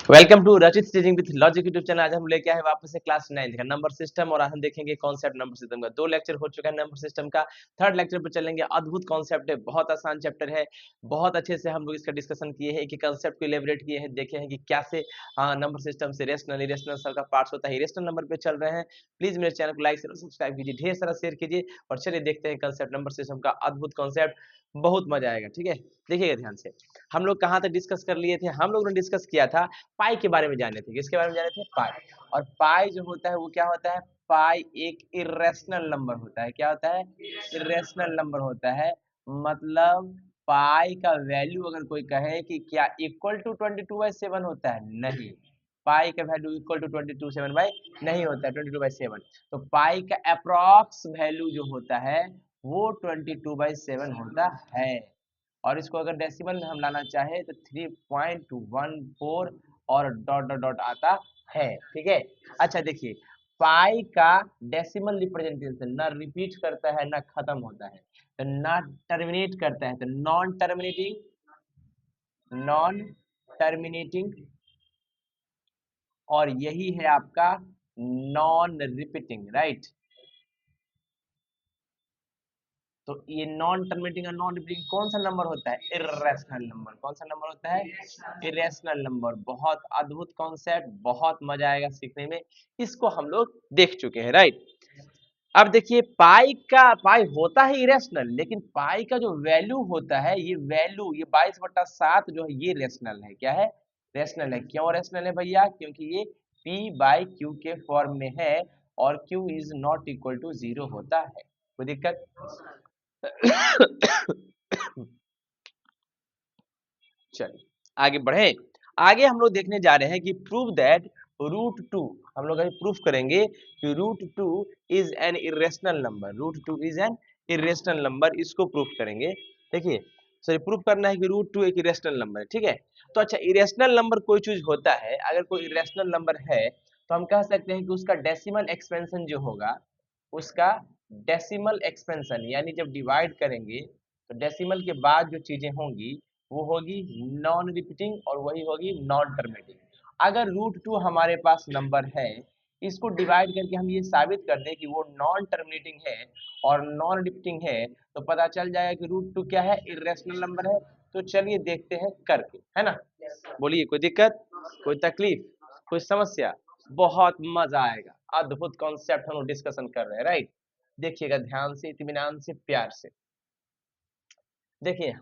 Welcome to रचित teaching with logic YouTube channel. आज हम लेके आए वापस से क्लास 9 का नंबर सिस्टम और आज हम देखेंगे कॉन्सेप्ट नंबर सिस्टम का। 2 लेक्चर हो चुका है नंबर सिस्टम का, थर्ड लेक्चर पर चलेंगे। अद्भुत कॉन्सेप्ट है, बहुत आसान चैप्टर है, बहुत अच्छे से हम लोग इसका डिस्कशन किए हैं, कि कॉन्सेप्ट को इलेबोरेट किए हैं, देखे हैं कि कैसे नंबर सिस्टम से रेशनल इरेशनल सबका पार्ट्स होता है। इरेशनल नंबर पे चल रहे हैं। प्लीज मेरे चैनल को लाइक शेयर सब्सक्राइब कीजिए, ढेर सारा शेयर कीजिए और चलिए देखते हैं कॉन्सेप्ट नंबर सिस्टम का। अद्भुत कॉन्सेप्ट, बहुत मजा आएगा। ठीक है, देखिएगा ध्यान से। हम लोग कहाँ तक डिस्कस कर लिए थे? हम लोग ने डिस्कस किया था पाई के बारे में जाने थे। किसके बारे में जाने थे? पाई। और पाई जो होता है वो क्या होता है? पाई एक इरेशनल नंबर होता है। क्या होता है? इरेशनल नंबर होता है। मतलब पाई का वैल्यू अगर कोई कहे कि क्या इक्वल टू 22/7 होता है, नहीं। पाई का वैल्यू इक्वल टू 22/7 बाई नहीं होता है, 22/7। तो पाई का अप्रॉक्स वैल्यू जो होता है वो 22/7 होता है। और इसको अगर डेसिमल में हम लाना चाहे तो 3.14 और डॉट डॉट डॉट आता है। ठीक है, अच्छा देखिए, पाई का डेसिमल रिप्रेजेंटेशन ना रिपीट करता है ना खत्म होता है, तो ना टर्मिनेट करता है, तो नॉन टर्मिनेटिंग, और यही है आपका नॉन रिपीटिंग, राइट। तो ये नॉन टर्मिनेटिंग और नॉन रिपीटिंग कौन सा नंबर होता है? Irrational number. कौन सा नंबर होता है? Irrational number. बहुत अद्भुत कॉन्सेप्ट, बहुत मजा आएगा सीखने में। इसको हम लोग देख चुके हैं, राइट। अब देखिए, पाई होता है इरेशनल, लेकिन पाई का जो वैल्यू होता है, ये वैल्यू ये 22/7 जो है ये रेशनल है। क्या है? रेशनल है। क्यों रेशनल है भैया? क्योंकि ये p/q के फॉर्म में है और q is not equal to 0 होता है। कोई दिक्कत? चलिए आगे बढ़े। आगे हम लोग देखने जा रहे हैं कि प्रूव दैट √2, हम लोग अभी प्रूफ करेंगे कि √2 is an irrational number. √2 is an irrational number, इसको प्रूफ करेंगे। देखिए, सॉरी, प्रूफ करना है कि √2 एक इरेशनल नंबर है। ठीक है, तो अच्छा, इरेशनल नंबर कोई चीज होता है, अगर कोई इरेशनल नंबर है तो हम कह सकते हैं कि उसका डेसिमल एक्सपेंशन जो होगा, उसका डेसिमल एक्सपेंशन यानी जब डिवाइड करेंगे तो डेसिमल के बाद जो चीजें होंगी वो होगी नॉन रिपीटिंग और वही होगी नॉन टर्मिनेटिंग। अगर √2 हमारे पास नंबर है, इसको डिवाइड करके हम ये साबित कर दें कि वो नॉन टर्मिनेटिंग है और नॉन रिपीटिंग है, तो पता चल जाएगा कि √2 क्या है? इरेशनल नंबर है। तो चलिए देखते हैं करके, है ना। बोलिए, कोई दिक्कत, कोई तकलीफ, कोई समस्या? बहुत मजा आएगा। अद्भुत कॉन्सेप्ट हम लोग डिस्कशन कर रहे हैं, राइट। देखिएगा ध्यान से, इत्मीनान से, प्यार से। देखिए,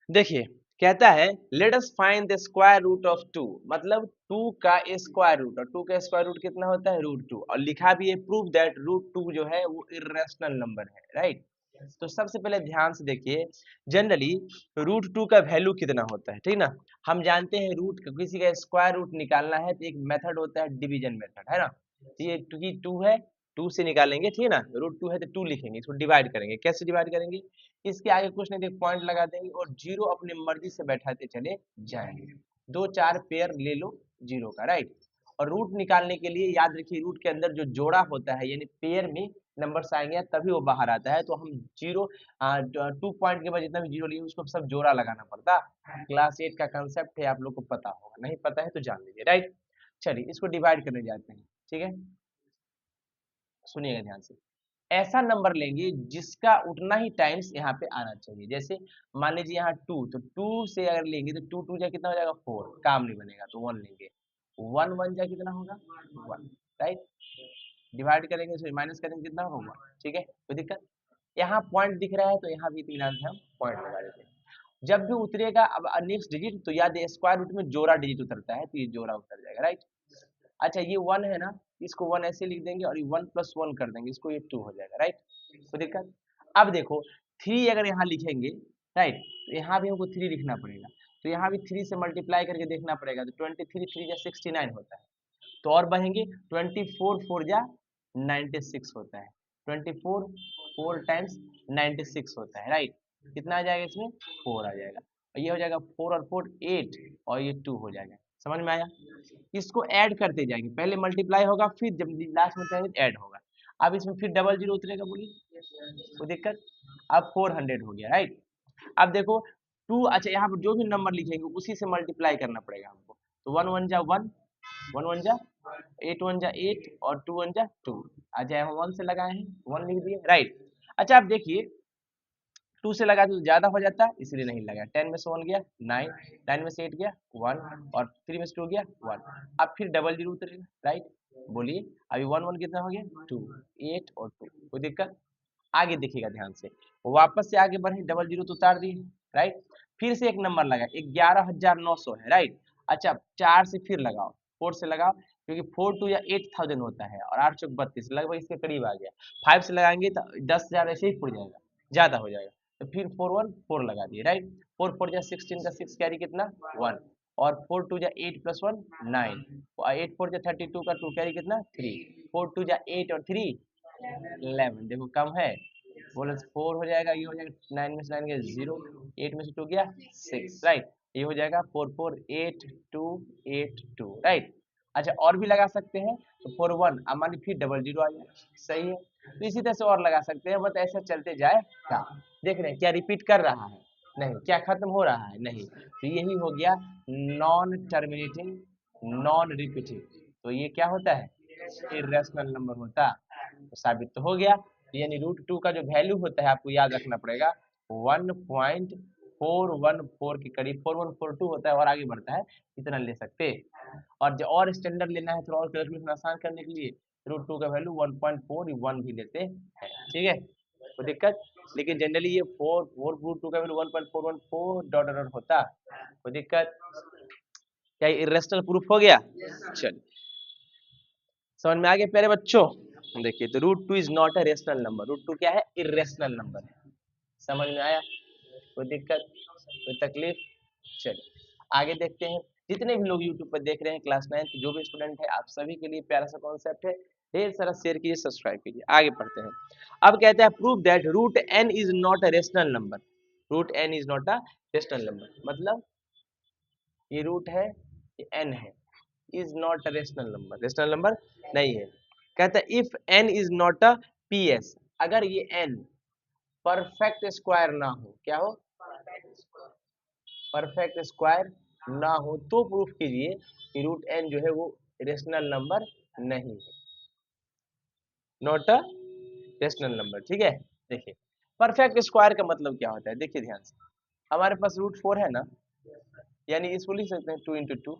देखिए, कहता है let us find the square root of 2, मतलब 2 का स्क्वायर रूट। और 2 का स्क्वायर रूट कितना होता है? √2। और लिखा भी है प्रूव दैट √2 जो है वो इरेशनल नंबर है, राइट। तो सबसे पहले ध्यान से देखिए, जनरली √2 का वैल्यू कितना होता है, ठीक ना। हम जानते हैं रूट किसी का स्क्वायर रूट निकालना है तो एक मेथड होता है डिवीजन मेथड, है ना। तो ये 2 है, 2 से निकालेंगे, ठीक है ना। √2 है तो 2 लिखेंगे, इसको डिवाइड करेंगे। कैसे डिवाइड करेंगे? इसके आगे कुछ नहीं, एक पॉइंट लगा देंगे और जीरो अपनी मर्जी से बैठाते चले जाएंगे। 2-4 पेयर ले लो जीरो का, राइट। और रूट निकालने के लिए याद रखिए, रूट के अंदर जो जोड़ा होता है यानी पेयर में नंबर्स आएंगे तभी वो बाहर आता है। तो हम जीरो 2 पॉइंट के बाद जितना भी जीरो लिए उसको सब जोड़ा लगाना पड़ता। क्लास 8 का कंसेप्ट है, आप लोग को पता होगा, नहीं पता है तो जान लीजिए, राइट। चलिए इसको डिवाइड करने जाते हैं, ठीक है। सुनिएगा ध्यान से। ऐसा नंबर लेंगे जिसका उतना ही टाइम्स यहाँ पे आना चाहिए। जैसे मान लीजिए यहाँ 2, तो 2 से अगर लेंगे तो 2 2 जा कितना हो जाएगा? 4, काम नहीं बनेगा तो 1 लेंगे। 1 1 जा कितना होगा? 1, राइट। डिवाइड करेंगे, सॉरी माइनस करेंगे, कितना होगा? ठीक है, कोई दिक्कत? यहाँ पॉइंट दिख रहा है तो यहाँ भी इत्मीनान से हम पॉइंट लगा देते हैं। जब भी उतरेगा अब नेक्स्ट डिजिट, तो याद है स्क्वायर रूट में जोड़ा डिजिट उतरता है, तो ये जोड़ा उतर जाएगा, राइट। अच्छा, ये 1 है ना, इसको 1 ऐसे लिख देंगे और ये 1+1 कर देंगे, इसको ये 2 हो जाएगा, राइट। कोई दिक्कत? अब देखो 3 अगर यहाँ लिखेंगे, राइट, तो यहाँ भी हमको 3 लिखना पड़ेगा। तो यहाँ भी 3 से मल्टीप्लाई करके देखना पड़ेगा, तो 23 3 जा 69 होता है। तो और बढ़ेंगे, 24 4 जा 96 होता है। 24 4 टाइम्स 96 होता है, राइट। कितना आ जाएगा इसमें? 4 आ जाएगा। और ये हो जाएगा 4 और 4 8 और ये 2 हो जाएगा। समझ में आया? इसको ऐड करते जाएंगे, पहले मल्टीप्लाई होगा फिर जब लास्ट में जाएंगे ऐड होगा। अब इसमें फिर डबल जीरो उतरेगा, बोलिए कोई दिक्कत? अब 400 हो गया, राइट। अब देखो 2, अच्छा यहाँ पर जो भी नंबर लिखेंगे उसी से मल्टीप्लाई करना पड़ेगा हमको। तो 1 1 जा 1, 1 1 जा 8 1 जा 8 और 2 1 जा 2। अच्छा हम 1 से लगाए हैं, 1 लिख दिए, राइट। अच्छा आप देखिए 2 से लगा तो ज़्यादा हो जाता है, इसलिए नहीं लगा। 10 में से 1 गया 9, 9 में से 8 गया 1 और 3 में से 2 गया 1। अब फिर डबल जीरो उतरेगा, राइट। बोलिए अभी 1 1 कितना हो गया 2, 8 और 2, कोई दिक्कत? आगे देखिएगा ध्यान से, वापस से आगे बढ़े, डबल जीरो तो उतार दिए, राइट। फिर से एक नंबर लगा 11,900 है, राइट। अच्छा 4 से फिर लगाओ, 4 से लगाओ, क्योंकि 4 2 या 8000 होता है और 8 चौक 32, लगभग इसके करीब आ गया। 5 से लगाएंगे तो 10,000 ऐसे ही पुड़ जाएगा, ज्यादा हो जाएगा। तो फिर 4 1 4 लगा दिए, राइट। 4 4 जा 16 का 6 कैरी कितना 1 और 4 2 जा 8 प्लस 1 9 और 8 4 जा 32 का 2 कैरी कितना 3, 4 2 जा 8 और 3 11, देखो कम है, बोले 4 हो जाएगा, ये हो जाएगा 9 में से 9 गया 0, 8 में से 2 गया 6, राइट। ये हो जाएगा 4 4 8 2 8 2, राइट। अच्छा और भी लगा सकते हैं, तो 4 1 अब मान ली फिर डबल जीरो आ गया, सही है। तो इसी तरह से और लगा सकते हैं, बस ऐसा चलते जाएगा। देख रहे हैं क्या रिपीट कर रहा है? नहीं। क्या खत्म हो रहा है? नहीं। तो यही हो गया नॉन टर्मिनेटिंग, नॉन रिपीटिंग। तो ये क्या होता है? इरेशनल नंबर होता है। तो साबित तो हो गया। यानी √2 का जो वैल्यू होता है आपको याद रखना पड़ेगा 1.414 के करीब, 4142 होता है और आगे बढ़ता है, इतना ले सकते हैं। और जो और स्टैंडर्ड लेना है थोड़ा और कैलकुलेशन आसान करने के लिए √2 का वैल्यू 1.41 भी लेते हैं, ठीक है, कोई दिक्कत? लेकिन जनरली ये 4 √2 का वैल्यू 1.414 डॉट डॉट होता, कोई दिक्कत? क्या इरेशनल प्रूफ हो गया? चलिए समझ में आ गया प्यारे बच्चों। देखिए तो √2 is not a rational number, √2 क्या है? इरेशनल नंबर है। समझ में आया? कोई दिक्कत, कोई तकलीफ? चलिए आगे देखते हैं। जितने भी लोग यूट्यूब पर देख रहे हैं क्लास 9 जो भी स्टूडेंट है, आप सभी के लिए प्यारा सा कॉन्सेप्ट है, ढेर सारा शेयर कीजिए, सब्सक्राइब कीजिए। आगे पढ़ते हैं। अब कहते हैं prove that √n is not a rational number. √n is not a rational number मतलब ये रूट है, ये n है, is not a rational number, rational number नहीं है। कहता है if n is not a PS, अगर ये n परफेक्ट स्क्वायर ना हो, क्या हो? परफेक्ट स्क्वायर ना हो तो प्रूफ कीजिए कि √n जो है वो रेशनल नंबर नहीं है, नॉट अ रेशनल नंबर, ठीक है। देखिए परफेक्ट स्क्वायर का मतलब क्या होता है, देखिए ध्यान से। हमारे पास √4 है ना, यानी इसको लिख सकते हैं 2 इंटू 2,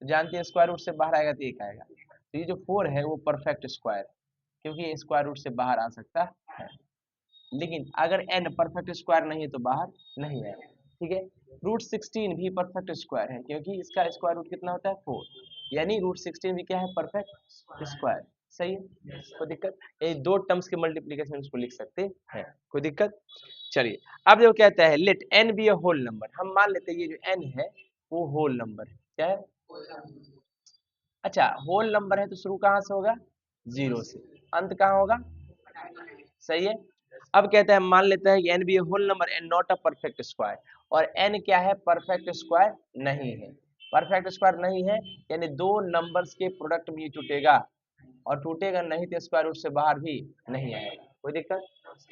जानते हैं स्क्वायर रूट से बाहर आएगा तो 1 आएगा। तो ये जो 4 है वो परफेक्ट स्क्वायर, क्योंकि ये स्क्वायर रूट से बाहर आ सकता है। लेकिन अगर n परफेक्ट स्क्वायर नहीं है तो बाहर नहीं आएगा, ठीक है। √16 भी परफेक्ट स्क्वायर है, क्योंकि इसका स्क्वायर रूट कितना होता है 4, यानी √16 भी क्या है? परफेक्ट स्क्वायर, सही है, कोई दिक्कत? ये दो टर्म्स के मल्टीप्लीकेशन इसको लिख सकते हैं, कोई दिक्कत? चलिए अब जो कहता है let n be a whole number, हम मान लेते हैं ये जो n है वो होल नंबर है, क्या है? अच्छा होल नंबर है तो शुरू कहाँ से होगा? 0 से, अंत कहाँ होगा? सही है। अब कहते हैं मान लेते हैं कि n be a whole number and not a perfect square, और n क्या है? परफेक्ट स्क्वायर नहीं है। परफेक्ट स्क्वायर नहीं है यानी दो नंबर्स के प्रोडक्ट में ही टूटेगा, और टूटेगा नहीं तो स्क्वायर रूट से बाहर भी नहीं आएगा, कोई दिक्कत?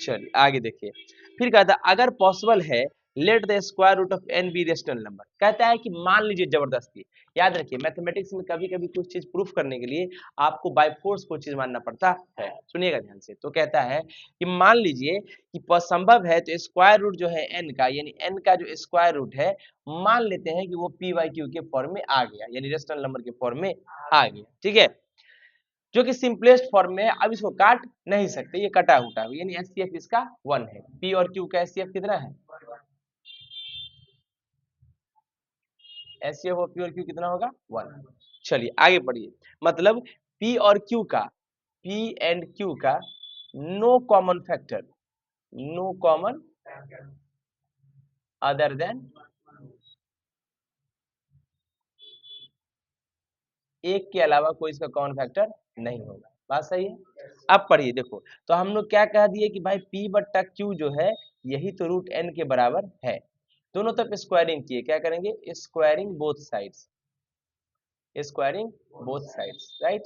चलिए आगे देखिए। फिर कहता है अगर पॉसिबल है let the square root of n be rational number, कहता है कि मान लीजिए जबरदस्ती। याद रखिए मैथमेटिक्स में कभी कभी कुछ चीज प्रूफ करने के लिए आपको बाय फोर्स कोई चीज मानना पड़ता है, सुनिएगा ध्यान से। तो कहता है कि मान लीजिए कि संभव है तो स्क्वायर रूट जो है n का, यानी n का जो स्क्वायर रूट है, मान लेते हैं कि वो p/q के फॉर्म में आ गया, यानी रेशनल नंबर के फॉर्म में आ गया, ठीक है, जो कि सिंपलेस्ट फॉर्म में है। अब इसको काट नहीं सकते, ये कटा हुआ है, यानी एचसीएफ इसका 1 है। p और q का एचसीएफ कितना है? एचसीएफ और p और q कितना होगा? 1। चलिए आगे बढ़िए। मतलब p और q का, p एंड q का no common factor, no common other than एक के अलावा कोई इसका कॉमन फैक्टर नहीं होगा, बात सही है। अब पढ़िए देखो, तो हम लोग क्या कह दिए कि भाई p बट्टा q जो है यही तो √n के बराबर है। दोनों तरफ स्क्वायरिंग किए, क्या करेंगे? Squaring both sides, squaring both sides, right.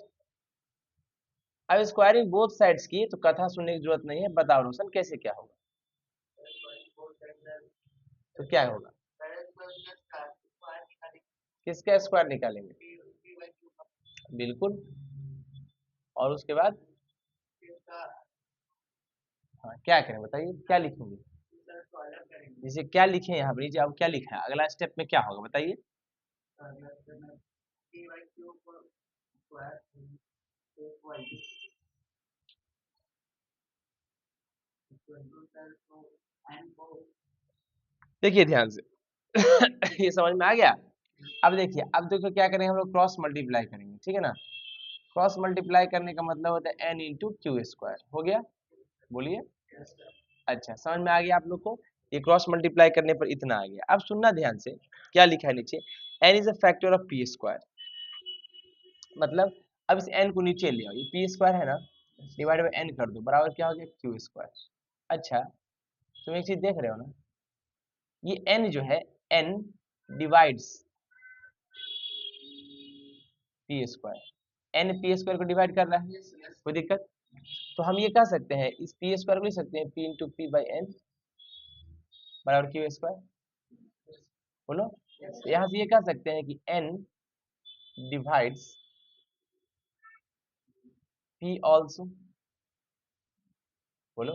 अब स्क्वायरिंग बोथ साइड्स की तो कथा सुनने की जरूरत नहीं है, बताओ रोशन कैसे क्या होगा? तो क्या होगा, किसका स्क्वायर निकालेंगे, बिल्कुल, और उसके बाद हाँ क्या करें बताइए, क्या लिखेंगे, जैसे क्या लिखे यहाँ पर, नीचे अब क्या लिखा है, अगला स्टेप में क्या होगा बताइए, देखिए ध्यान से ये समझ में आ गया। अब देखिए, अब देखो क्या करेंगे हम लोग, क्रॉस मल्टीप्लाई करेंगे, ठीक है ना, क्रॉस मल्टीप्लाई करने का मतलब होता है n इंटू क्यू स्क्वायर, हो गया, बोलिए, अच्छा समझ में आ गया आप लोग को, ये क्रॉस मल्टीप्लाई करने पर इतना आ गया। अब सुनना ध्यान से, क्या लिखा है नीचे, n is a factor of P square, मतलब अब इस n को नीचे ले आओ, ये पी स्क्वायर है ना, डिवाइड बाई n कर दो, बराबर क्या हो गया, क्यू स्क्वायर। अच्छा तुम एक चीज देख रहे हो ना, ये n जो है, n divides P square, n P square को डिवाइड कर रहा है, कोई दिक्कत, तो हम ये कह सकते हैं, इस पी स्क्वायर को लिख सकते हैं P into P by N बराबर क्यू स्क्वायर, बोलो, यहाँ से ये कह सकते हैं कि n डिवाइड्स p ऑल्सो, बोलो,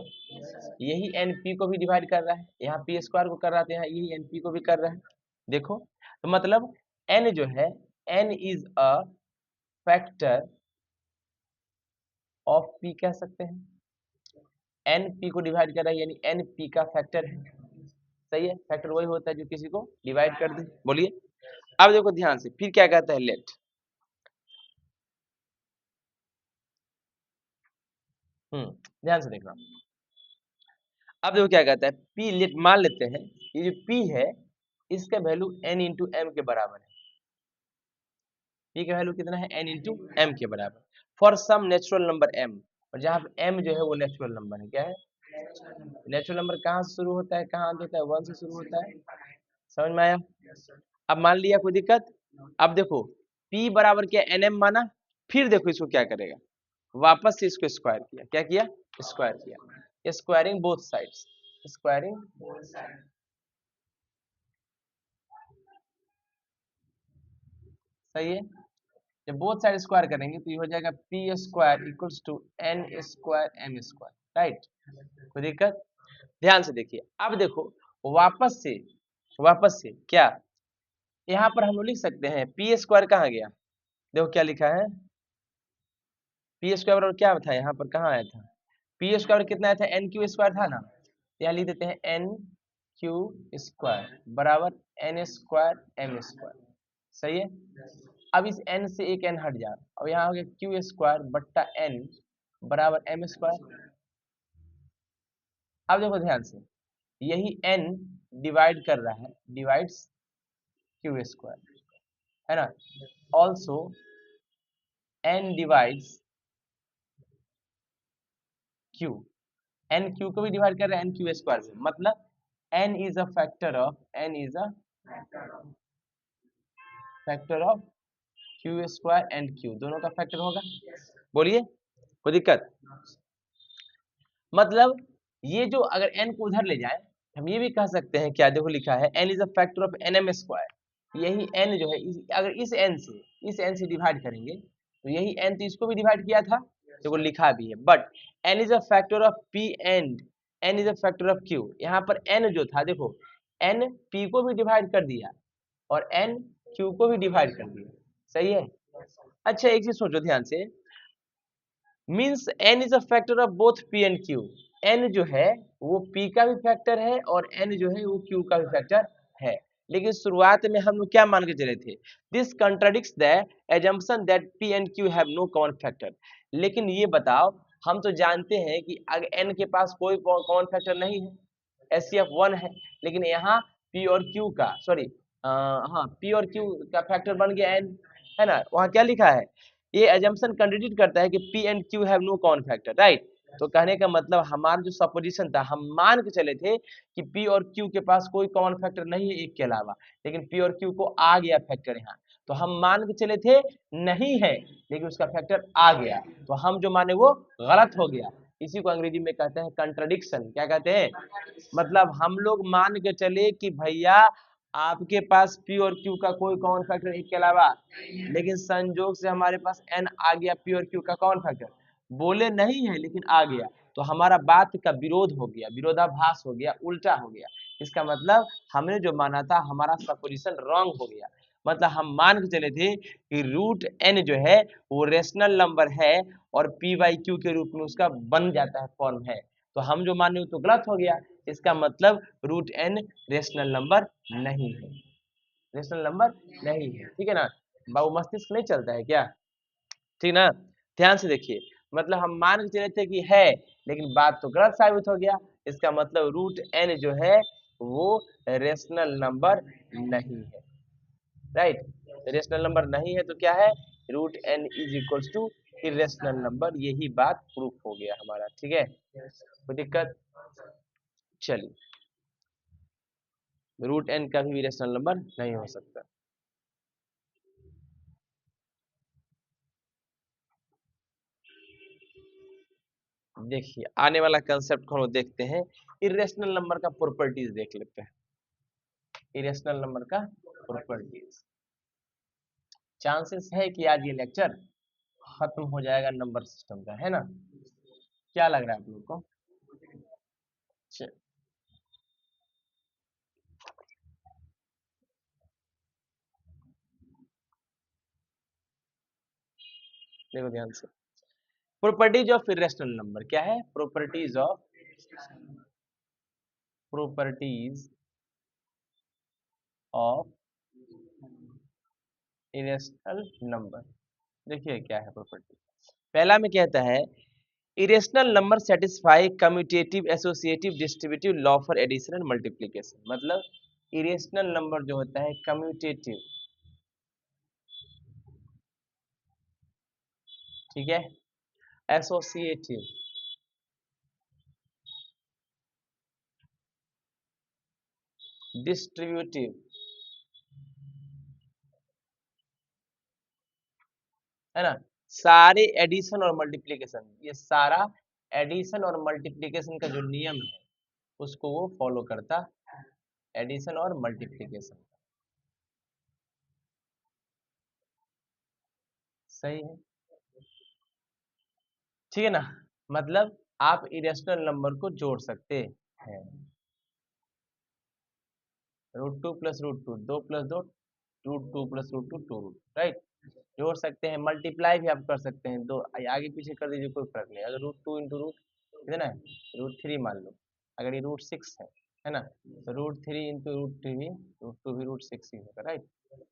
यही n p को भी डिवाइड कर रहा है, यहाँ पी स्क्वायर को कर रहा था, यहाँ यही n p को भी कर रहा है, देखो, तो मतलब n जो है, n is a factor of p कह सकते हैं, n p को डिवाइड कर रहा है, यानी n p का फैक्टर है, सही है, फैक्टर वही होता है जो किसी को डिवाइड कर दे, बोलिए। अब देखो ध्यान से, फिर क्या कहता है, लेट, ध्यान से देखना, अब देखो क्या कहता है, p लेट, मान लेते हैं ये जो p है, इसका वैल्यू n इंटू एम के बराबर है, p का वैल्यू कितना है, n इंटू एम के बराबर, for some natural number m, और जहाँ पे m जो है वो नेचुरल नंबर है, क्या है, नेचुरल नंबर कहाँ से शुरू होता है, कहाँ अंत होता है, 1 से शुरू होता है, समझ में आया। अब मान लिया, कोई दिक्कत, अब देखो p बराबर क्या, nm माना, फिर देखो इसको क्या करेगा, वापस से इसको स्क्वायर किया, क्या किया, स्क्वायर किया, स्क्वायरिंग बोथ साइड्स, स्क्वायरिंग, सही है, जब बोथ साइड स्क्वायर करेंगे तो ये हो जाएगा P square equals to N square M square, right, कोई दिक्कत, ध्यान से देखिए, अब देखो वापस से क्या, यहाँ पर हम लोग लिख सकते हैं पी स्क्वायर कहाँ गया, देखो क्या लिखा है, पी स्क्वायर और क्या था, यहाँ पर कहाँ आया था, पी स्क्वायर कितना आया था, एन क्यू स्क्वायर था ना, यहाँ लिख देते हैं एन क्यू स्क्वायर बराबर एन स्क्वायर एम स्क्वायर, सही है, अब इस n से एक n हट जा, अब यहाँ हो गया क्यू स्क्वायर बट्टा n बराबर एम स्क्वायर। अब देखो ध्यान से, यही n डिवाइड कर रहा है, डिवाइड्स क्यू स्क्वायर, है ना, also n divides q, n q को भी डिवाइड कर रहा है n क्यू स्क्वायर से, मतलब n is a factor of, n is a factor of Q square and q, दोनों का फैक्टर होगा, बोलिए, कोई दिक्कत, मतलब ये जो अगर n को उधर ले जाए, हम ये भी कह सकते हैं, क्या देखो लिखा है n is a factor of N M square, यही n जो है, अगर इस n से डिवाइड करेंगे तो यही n तो इसको भी डिवाइड किया था, देखो लिखा भी है, but n is a factor of p and n is a factor of q, यहाँ पर n जो था देखो, n p को भी डिवाइड कर दिया और n q को भी डिवाइड कर दिया, सही है। अच्छा एक चीज सोचो ध्यान से, means n is a factor of both p and q, n जो है वो p का भी फैक्टर है और n जो है वो q का भी फैक्टर है, लेकिन शुरुआत में हम लोग क्या मान के चले थे, this contradicts the assumption that p and q have no common factor, लेकिन ये बताओ, हम तो जानते हैं कि अगर n के पास कोई कॉमन फैक्टर नहीं है, HCF 1 है, लेकिन यहाँ p और q का, सॉरी हाँ p और q का फैक्टर बन गया n, है ना, वहाँ क्या लिखा है, ये एजम्पशन कंट्राडिक्ट करता है कि p and q have no common factor, right, तो कहने का मतलब हमारा जो सपोजिशन था, हम मान के चले थे कि p और q के पास कोई कॉमन फैक्टर नहीं है एक के अलावा, लेकिन p और q को आ गया फैक्टर यहाँ, तो हम मान के चले थे नहीं है, लेकिन उसका फैक्टर आ गया, तो हम जो माने वो गलत हो गया, इसी को अंग्रेजी में कहते हैं कंट्रडिक्शन। क्या कहते हैं? मतलब हम लोग मान के चले कि भैया आपके पास पी और क्यू का कोई कॉमन फैक्टर एक के अलावा, लेकिन संजोग से हमारे पास एन आ गया पी और क्यू का कॉमन फैक्टर, बोले नहीं है लेकिन आ गया, तो हमारा बात का विरोध हो गया, विरोधाभास हो गया, उल्टा हो गया। इसका मतलब हमने जो माना था हमारा सपोजिशन रॉन्ग हो गया। मतलब हम मान के चले थे कि रूट एन जो है वो रेशनल नंबर है और पी बाई क्यू के रूप में उसका बन जाता है, फॉर्म है, तो हम जो माने वो तो गलत हो गया। इसका मतलब रूट एन रेशनल नंबर नहीं है, रेशनल नंबर नहीं है। ठीक है ना? बाबू मस्तिष्क नहीं चलता है क्या? ठीक ना? ध्यान से देखिए, मतलब हम मान के चले थे कि है, लेकिन बात तो गलत साबित हो गया। इसका मतलब रूट एन जो है वो रेशनल नंबर नहीं है, राइट? रेशनल नंबर नहीं है तो क्या है? Root n is equals to irrational number. यही बात प्रूफ हो गया हमारा। ठीक है, कोई दिक्कत? चलिए, रूट एन का भी रेशनल नंबर नहीं हो सकता। देखिए, आने वाला कंसेप्ट को हम लोग देखते हैं, इरेशनल नंबर का प्रॉपर्टीज देख लेते हैं। इरेशनल नंबर का प्रॉपर्टीज, चांसेस है कि आज ये लेक्चर खत्म हो जाएगा नंबर सिस्टम का, है ना? क्या लग रहा है आप लोग को? देखो ध्यान से, प्रॉपर्टीज ऑफ इरेशनल नंबर क्या है? Properties of irrational number. देखिए क्या है प्रॉपर्टी। पहला में कहता है irrational number satisfy commutative associative distributive law for addition and multiplication. मतलब इरेशनल नंबर जो होता है कम्यूटेटिव, ठीक है, एसोसिएटिव, डिस्ट्रीब्यूटिव, है ना, सारे एडिशन और मल्टीप्लिकेशन, ये सारा एडिशन और मल्टीप्लिकेशन का जो नियम है उसको वो फॉलो करता, एडिशन और मल्टीप्लिकेशन। सही है, ठीक है ना? मतलब आप इरेशनल नंबर को जोड़ सकते हैं, root two plus root two, दो प्लस दो, root two plus root two, two root, right? जोड़ सकते हैं, मल्टीप्लाई भी आप कर सकते हैं, दो आगे पीछे कर दीजिए, कोई फर्क नहीं। अगर रूट टू इंटू रूट कितना है, रूट थ्री मान लो, अगर ये रूट सिक्स है ना, तो root three into root three, root two भी रूट सिक्स ही होगा, राइट?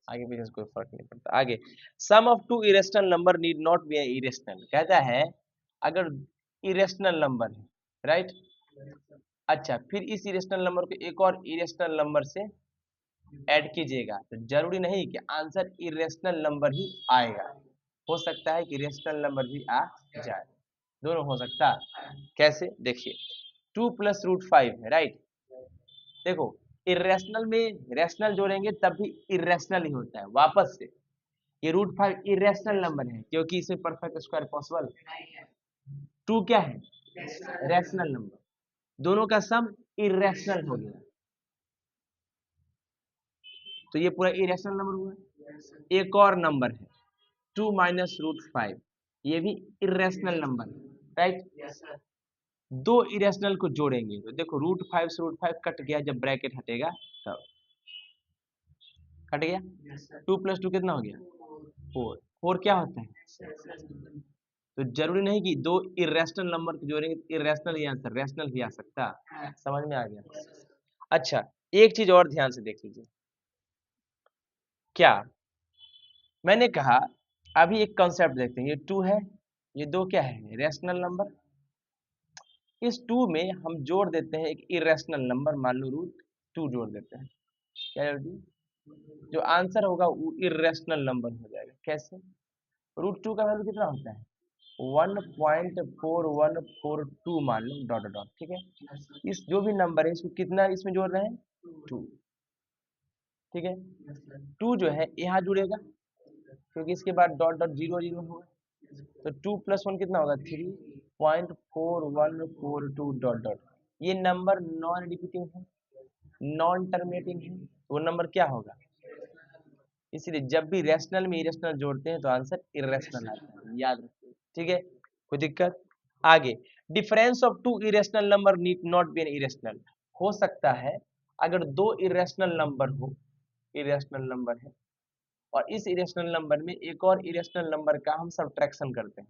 आगे पीछे से कोई फर्क नहीं पड़ता। आगे, sum of two irrational number need not be irrational. कहता है अगर इरेशनल नंबर है, राइट, अच्छा, फिर इस इरेशनल नंबर को एक और इरेशनल नंबर से ऐड कीजिएगा, तो जरूरी नहीं कि आंसर इरेशनल नंबर ही आएगा, हो सकता है कि रेशनल नंबर भी आ जाए, दोनों हो सकता है। कैसे? देखिए, टू प्लस रूट फाइव है, राइट? देखो, इरेशनल में रेशनल जोड़ेंगे तब भी इरेशनल ही होता है वापस से। ये रूट फाइव इरेशनल नंबर है क्योंकि इसमें परफेक्ट स्क्वायर पॉसिबल। टू क्या है? रैशनल नंबर, दोनों का सम इरेशनल हो गया, तो ये पूरा इरेशनल नंबर हुआ। एक और नंबर है टू माइनस रूट फाइव, ये भी इरेशनल नंबर है, राइट? दो इरेशनल को जोड़ेंगे तो देखो रूट फाइव से रूट फाइव कट गया, जब ब्रैकेट हटेगा तब कट गया, टू प्लस टू कितना हो गया? फोर। फोर क्या होता है? तो जरूरी नहीं कि दो इरेशनल नंबर को जोड़ेंगे इरेशनल ही आंसर, रैशनल भी आ सकता। समझ में आ गया? अच्छा, एक चीज और ध्यान से देख लीजिए, क्या मैंने कहा, अभी एक कॉन्सेप्ट देखते हैं, ये टू है, ये दो क्या है? Rational number. इस टू में हम जोड़ देते हैं एक इरेशनल नंबर, मान लो रूट टू जोड़ देते हैं, क्या जोड़ दिए? जो आंसर होगा वो इरेशनल नंबर हो जाएगा। कैसे? रूट टू का वैल्यू कितना होता है? 1.4142 मान लो, डॉट डॉट, ठीक है? इस जो भी नंबर है इसको कितना इसमें जोड़ रहे हैं? टू, ठीक है? टू जो है यहाँ जुड़ेगा क्योंकि इसके बाद डॉट डॉट जीरो जीरो होगा, तो टू प्लस वन कितना होगा? थ्री, 0.4142 डॉट डॉट, ये नंबर नॉन रिपीटिंग है, नॉन टर्मिनेटिंग है, वो नंबर क्या होगा? इसलिए जब भी रैशनल में इरेशनल जोड़ते हैं तो आंसर इरेशनल आता है, याद रखिए, ठीक है, कोई दिक्कत? आगे, difference of two irrational number need not be an irrational, हो सकता है अगर दो इरेशनल नंबर हो, इरेशनल नंबर है और इस इरेशनल नंबर में एक और इरेशनल नंबर का हम सब्ट्रैक्शन करते हैं,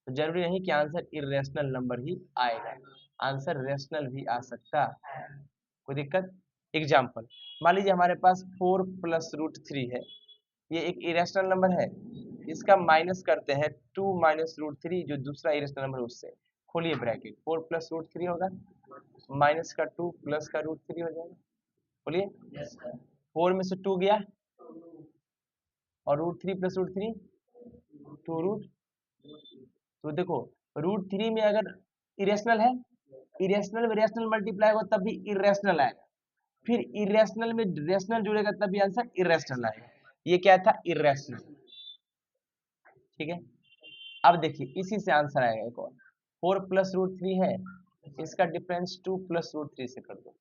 तो जरूरी नहीं कि आंसर इरेशनल नंबर ही आएगा, आंसर रेशनल भी आ सकता है, कोई दिक्कत? एग्जाम्पल, मान लीजिए हमारे पास 4 प्लस रूट 3 है, ये एक इरेशनल नंबर है, इसका माइनस करते हैं 2 माइनस रूट 3 जो दूसरा इरेशनल नंबर है उससे, खोलिए ब्रैकेट, 4 प्लस रूट 3 होगा, माइनस का 2 प्लस का रूट 3 हो जाएगा, खोलिए, 4 में से 2 गया और रूट 3 प्लस रूट 3 2 रूट, तो देखो रूट 3 में अगर इरेशनल है, इरेशनल में रेशनल मल्टीप्लाई होगा तब भी इरेशनल आएगा, फिर इरेशनल में रेशनल जुड़ेगा तब भी आंसर इरेशनल आएगा, ये क्या था? इरेशनल, ठीक है। अब देखिए इसी से आंसर आएगा एक और, 4 प्लस रूट 3 है, इसका डिफरेंस 2 प्लस रूट 3 से कर दो,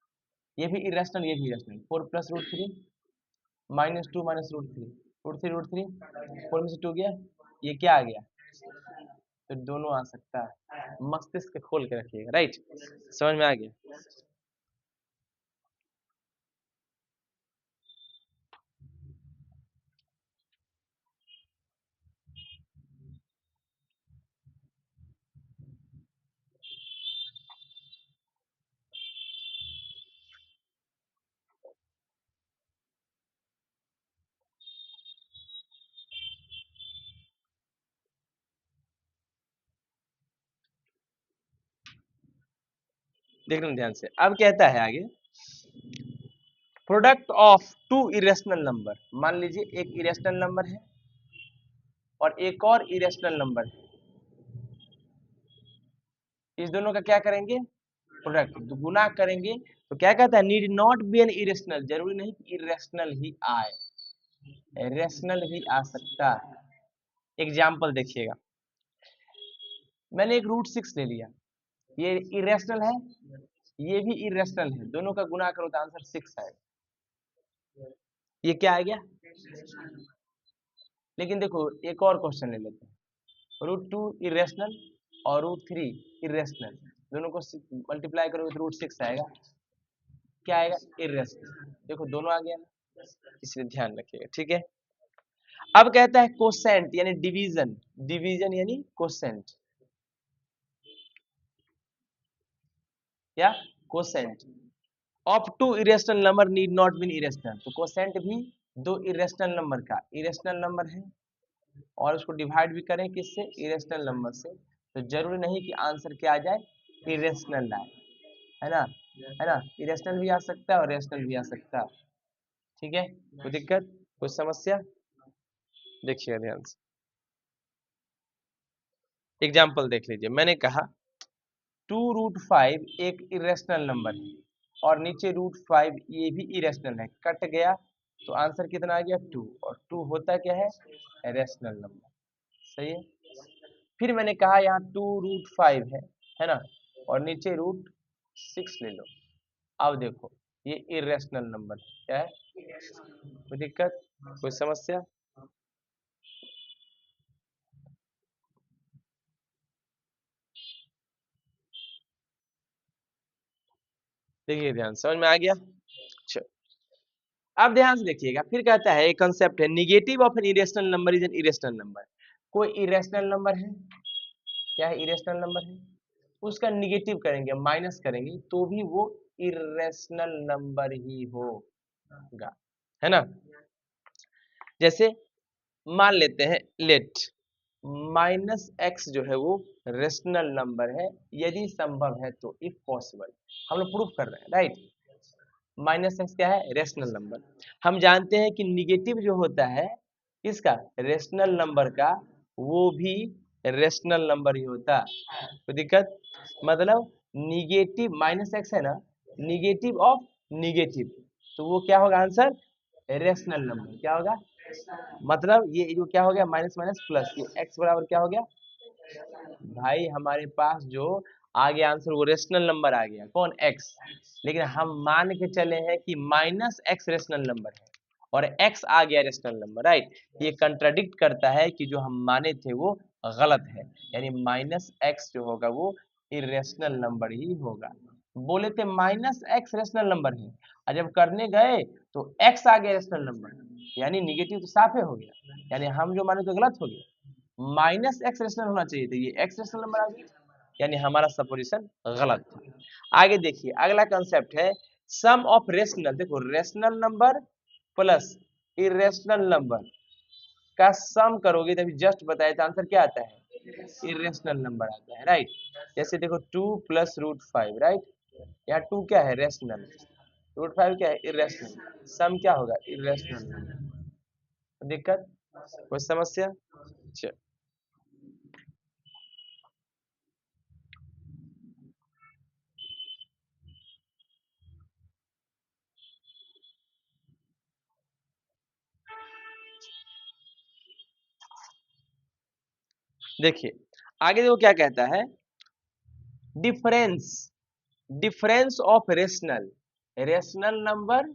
ये भी इरेशनल ये भी irrational, 4 plus root 3 minus 2 minus root 3, root 3 root 3, 4 में से 2 गया, ये क्या आ गया? तो दोनों आ सकता है, मस्तिष्क खोल के रखिएगा, राइट, समझ में आ गया? देखना ध्यान से, अब कहता है आगे, product of two irrational number, मान लीजिए एक इरेशनल नंबर है और एक और इरेशनल नंबर है, इस दोनों का क्या करेंगे? प्रोडक्ट, तो गुना करेंगे, तो क्या कहता है? Need not be an irrational, जरूरी नहीं कि इरेशनल ही आए, रेशनल भी आ सकता है। एग्जाम्पल देखिएगा, मैंने एक रूट 6 ले लिया, ये इरेशनल है, ये भी इरेशनल है, दोनों का गुना करो तो आंसर 6 आएगा, ये क्या आ गया? लेकिन देखो एक और क्वेश्चन ले लेते हैं, रूट 2 इरेशनल और रूट 3 इरेशनल, दोनों को मल्टीप्लाई करोगे तो रूट 6 आएगा, क्या आएगा? इरेशनल, देखो दोनों आ गया ना, इसलिए ध्यान रखिएगा, ठीक है। अब कहता है कोसेंट यानी डिवीजन, डिवीजन यानी कोसेंट, या quotient of two irrational number need not been irrational, तो कोसेंट भी दो इरेशनल नंबर का इरेशनल नंबर है और उसको डिवाइड भी करें किससे? इरेशनल नंबर से, तो जरूरी नहीं कि आंसर क्या आ जाए? इरेशनल आए, है ना, है ना, इरेशनल भी आ सकता है और रेशनल भी आ सकता है, ठीक है, कोई दिक्कत, कोई समस्या? देखिएगा ध्यान से, एग्जाम्पल देख लीजिए, मैंने कहा 2√5 एक इरेशनल नंबर है और नीचे √5 ये भी इरेशनल है, कट गया तो आंसर कितना आ गया? 2, और 2 होता क्या है? रेशनल नंबर, सही है। फिर मैंने कहा यहाँ 2√5 है ना, और नीचे √6 ले लो, अब देखो ये इरेशनल नंबर क्या है, कोई दिक्कत, कोई समस्या? देखिए ध्यान, समझ में आ गया? चलो अब ध्यान से देखिएगा, फिर कहता है एक कंसेप्ट है, negative of an irrational number is an irrational number, कोई इरेशनल नंबर है, क्या है? इरेशनल नंबर है, उसका निगेटिव करेंगे, माइनस करेंगे तो भी वो इरेशनल नंबर ही होगा, है ना। जैसे मान लेते हैं लेट -x जो है वो रेशनल नंबर है यदि संभव है तो, इफ पॉसिबल, हम लोग प्रूफ कर रहे हैं, राइट। -x क्या है? रेशनल नंबर, हम जानते हैं कि निगेटिव जो होता है इसका रेशनल नंबर का, वो भी रेशनल नंबर ही होता है, कोई दिक्कत? मतलब निगेटिव -x है ना, निगेटिव ऑफ निगेटिव, तो वो क्या होगा आंसर? रेशनल नंबर, क्या होगा? मतलब ये जो क्या हो गया, माइनस माइनस प्लस, ये x बराबर क्या हो गया? भाई हमारे पास जो आ गया आंसर वो रेशनल नंबर आ गया, कौन, एक्स। लेकिन हम मान के चले हैं कि माइनस एक्स रेशनल नंबर है और एक्स आ गया रेशनल नंबर, राइट। ये कंट्राडिक्ट करता है कि जो हम माने थे वो गलत है, यानी माइनस एक्स जो होगा वो इरेशनल नंबर ही होगा। बोले थे माइनस एक्स रेशनल नंबर है और जब करने गए तो एक्स आ गया रेशनल नंबर, यानी निगेटिव तो साफ है हो गया, यानी हम जो माने तो गलत हो गया। माइनस एक्स रेशनल होना चाहिए था, ये एक्स रेशनल नंबर आ गया, यानी हमारा सपोजिशन गलत था। आगे देखिए अगला कंसेप्ट है सम ऑफ रेशनल। देखो rational number plus irrational number का सम करोगे तभी जस्ट बताया था आंसर क्या आता है, इरेशनल नंबर आता है, राइट। जैसे देखो 2 प्लस रूट 5, राइट। यहाँ 2 क्या है, रेशनल, रूट 5 क्या है, इरेशनल, सम क्या होगा, इरेशनल नंबर। दिक्कत, कोई समस्या? चल देखिए आगे देखो क्या कहता है, difference, difference of rational, rational number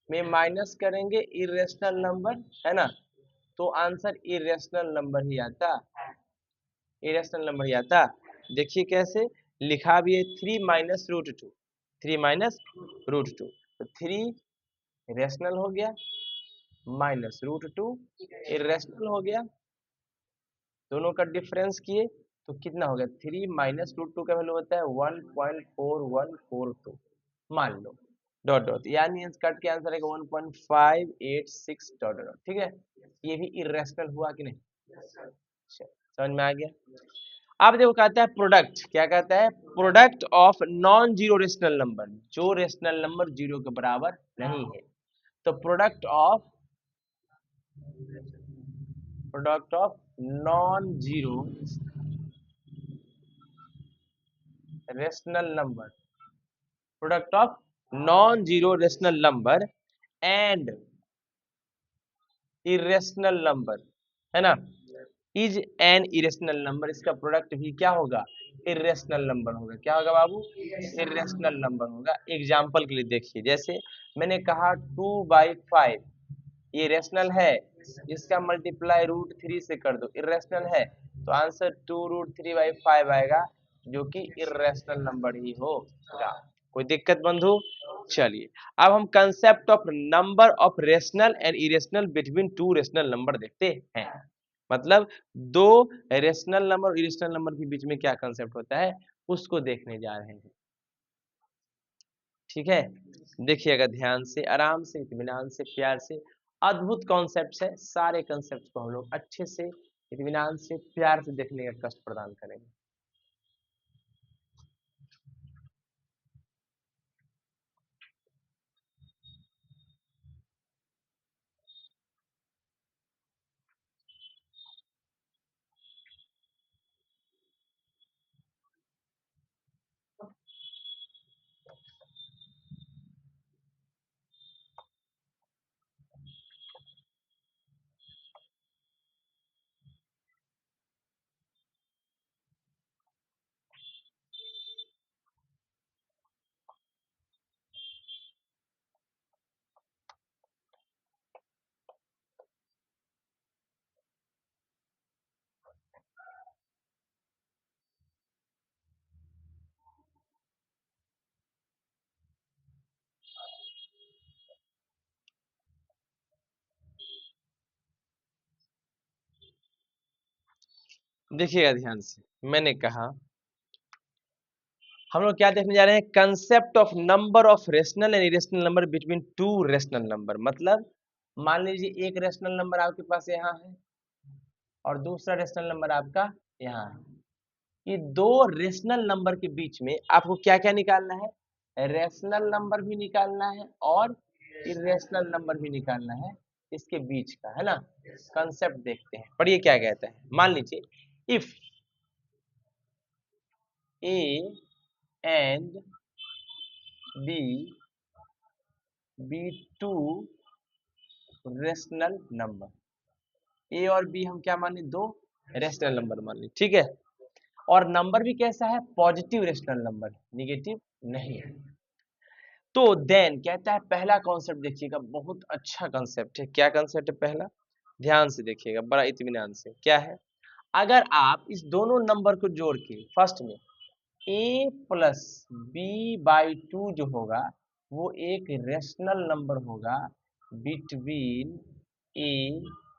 में माइनस करेंगे इरेशनल नंबर, है ना, तो आंसर इरेशनल नंबर ही आता, इरेशनल नंबर ही आता। देखिए कैसे लिखा भी है, 3 माइनस रूट 2, 3 माइनस रूट 2, तो 3 रेशनल हो गया माइनस रूट 2 इरेशनल हो गया, दोनों का डिफरेंस किए तो कितना हो गया, 3 माइनस रूट 2 का वैल्यू होता है 1.4142, मान लो डॉट डॉट, यानी इस कट के आंसर है 1.586 डॉट डॉट, ठीक है। ये भी इरेशनल हुआ कि नहीं, अच्छा, समझ में आ गया। अब देखो कहता है प्रोडक्ट, क्या कहता है, product of non zero rational number, जो रेशनल नंबर जीरो के बराबर नहीं है, तो product of non zero rational number, product of non zero rational number and irrational number, है ना, इज एन इरेशनल नंबर, इसका प्रोडक्ट भी क्या होगा, इरेशनल नंबर होगा। क्या होगा बाबू, इरेशनल नंबर होगा। एग्जाम्पल के लिए देखिए, जैसे मैंने कहा 2/5 ये रेशनल है, इसका मल्टीप्लाई रूट 3 से कर दो, इरेशनल है, तो आंसर 2√3/5 आएगा, जो कि इरेशनल नंबर ही होगा। कोई दिक्कत बंधु? चलिए अब हम concept of number of rational and irrational between two rational number देखते हैं। मतलब दो रेशनल नंबर और इरेशनल नंबर के बीच में क्या कंसेप्ट होता है उसको देखने जा रहे हैं, ठीक है। देखिएगा ध्यान से, आराम से, इत्मीनान से, प्यार से, अद्भुत कॉन्सेप्ट है, सारे कॉन्सेप्ट को हम लोग अच्छे से, इत्मीनान से, प्यार से देखने का कष्ट प्रदान करेंगे। देखिएगा ध्यान से, मैंने कहा हम लोग क्या देखने जा रहे हैं, concept of number of rational and irrational number between two rational number. मतलब मान लीजिए एक रेशनल नंबर आपके पास यहाँ है और दूसरा रेशनल नंबर आपका यहाँ है, ये दो रेशनल नंबर के बीच में आपको क्या क्या निकालना है, रेशनल नंबर भी निकालना है और इरेशनल नंबर भी निकालना है, इसके बीच का, है ना। कंसेप्ट देखते हैं, पढ़िए क्या कहता है। मान लीजिए if A and B be two rational number, A और बी हम क्या माने, दो रेशनल नंबर मान ली, ठीक है। और नंबर भी कैसा है, पॉजिटिव रेशनल नंबर, निगेटिव नहीं है। तो देन कहता है पहला कॉन्सेप्ट देखिएगा, बहुत अच्छा कॉन्सेप्ट है। क्या कॉन्सेप्ट है पहला, ध्यान से देखिएगा बड़ा इत्मीनान से। क्या है, अगर आप इस दोनों नंबर को जोड़ के फर्स्ट में a plus b by two जो होगा वो एक रेशनल नंबर होगा बिटवीन a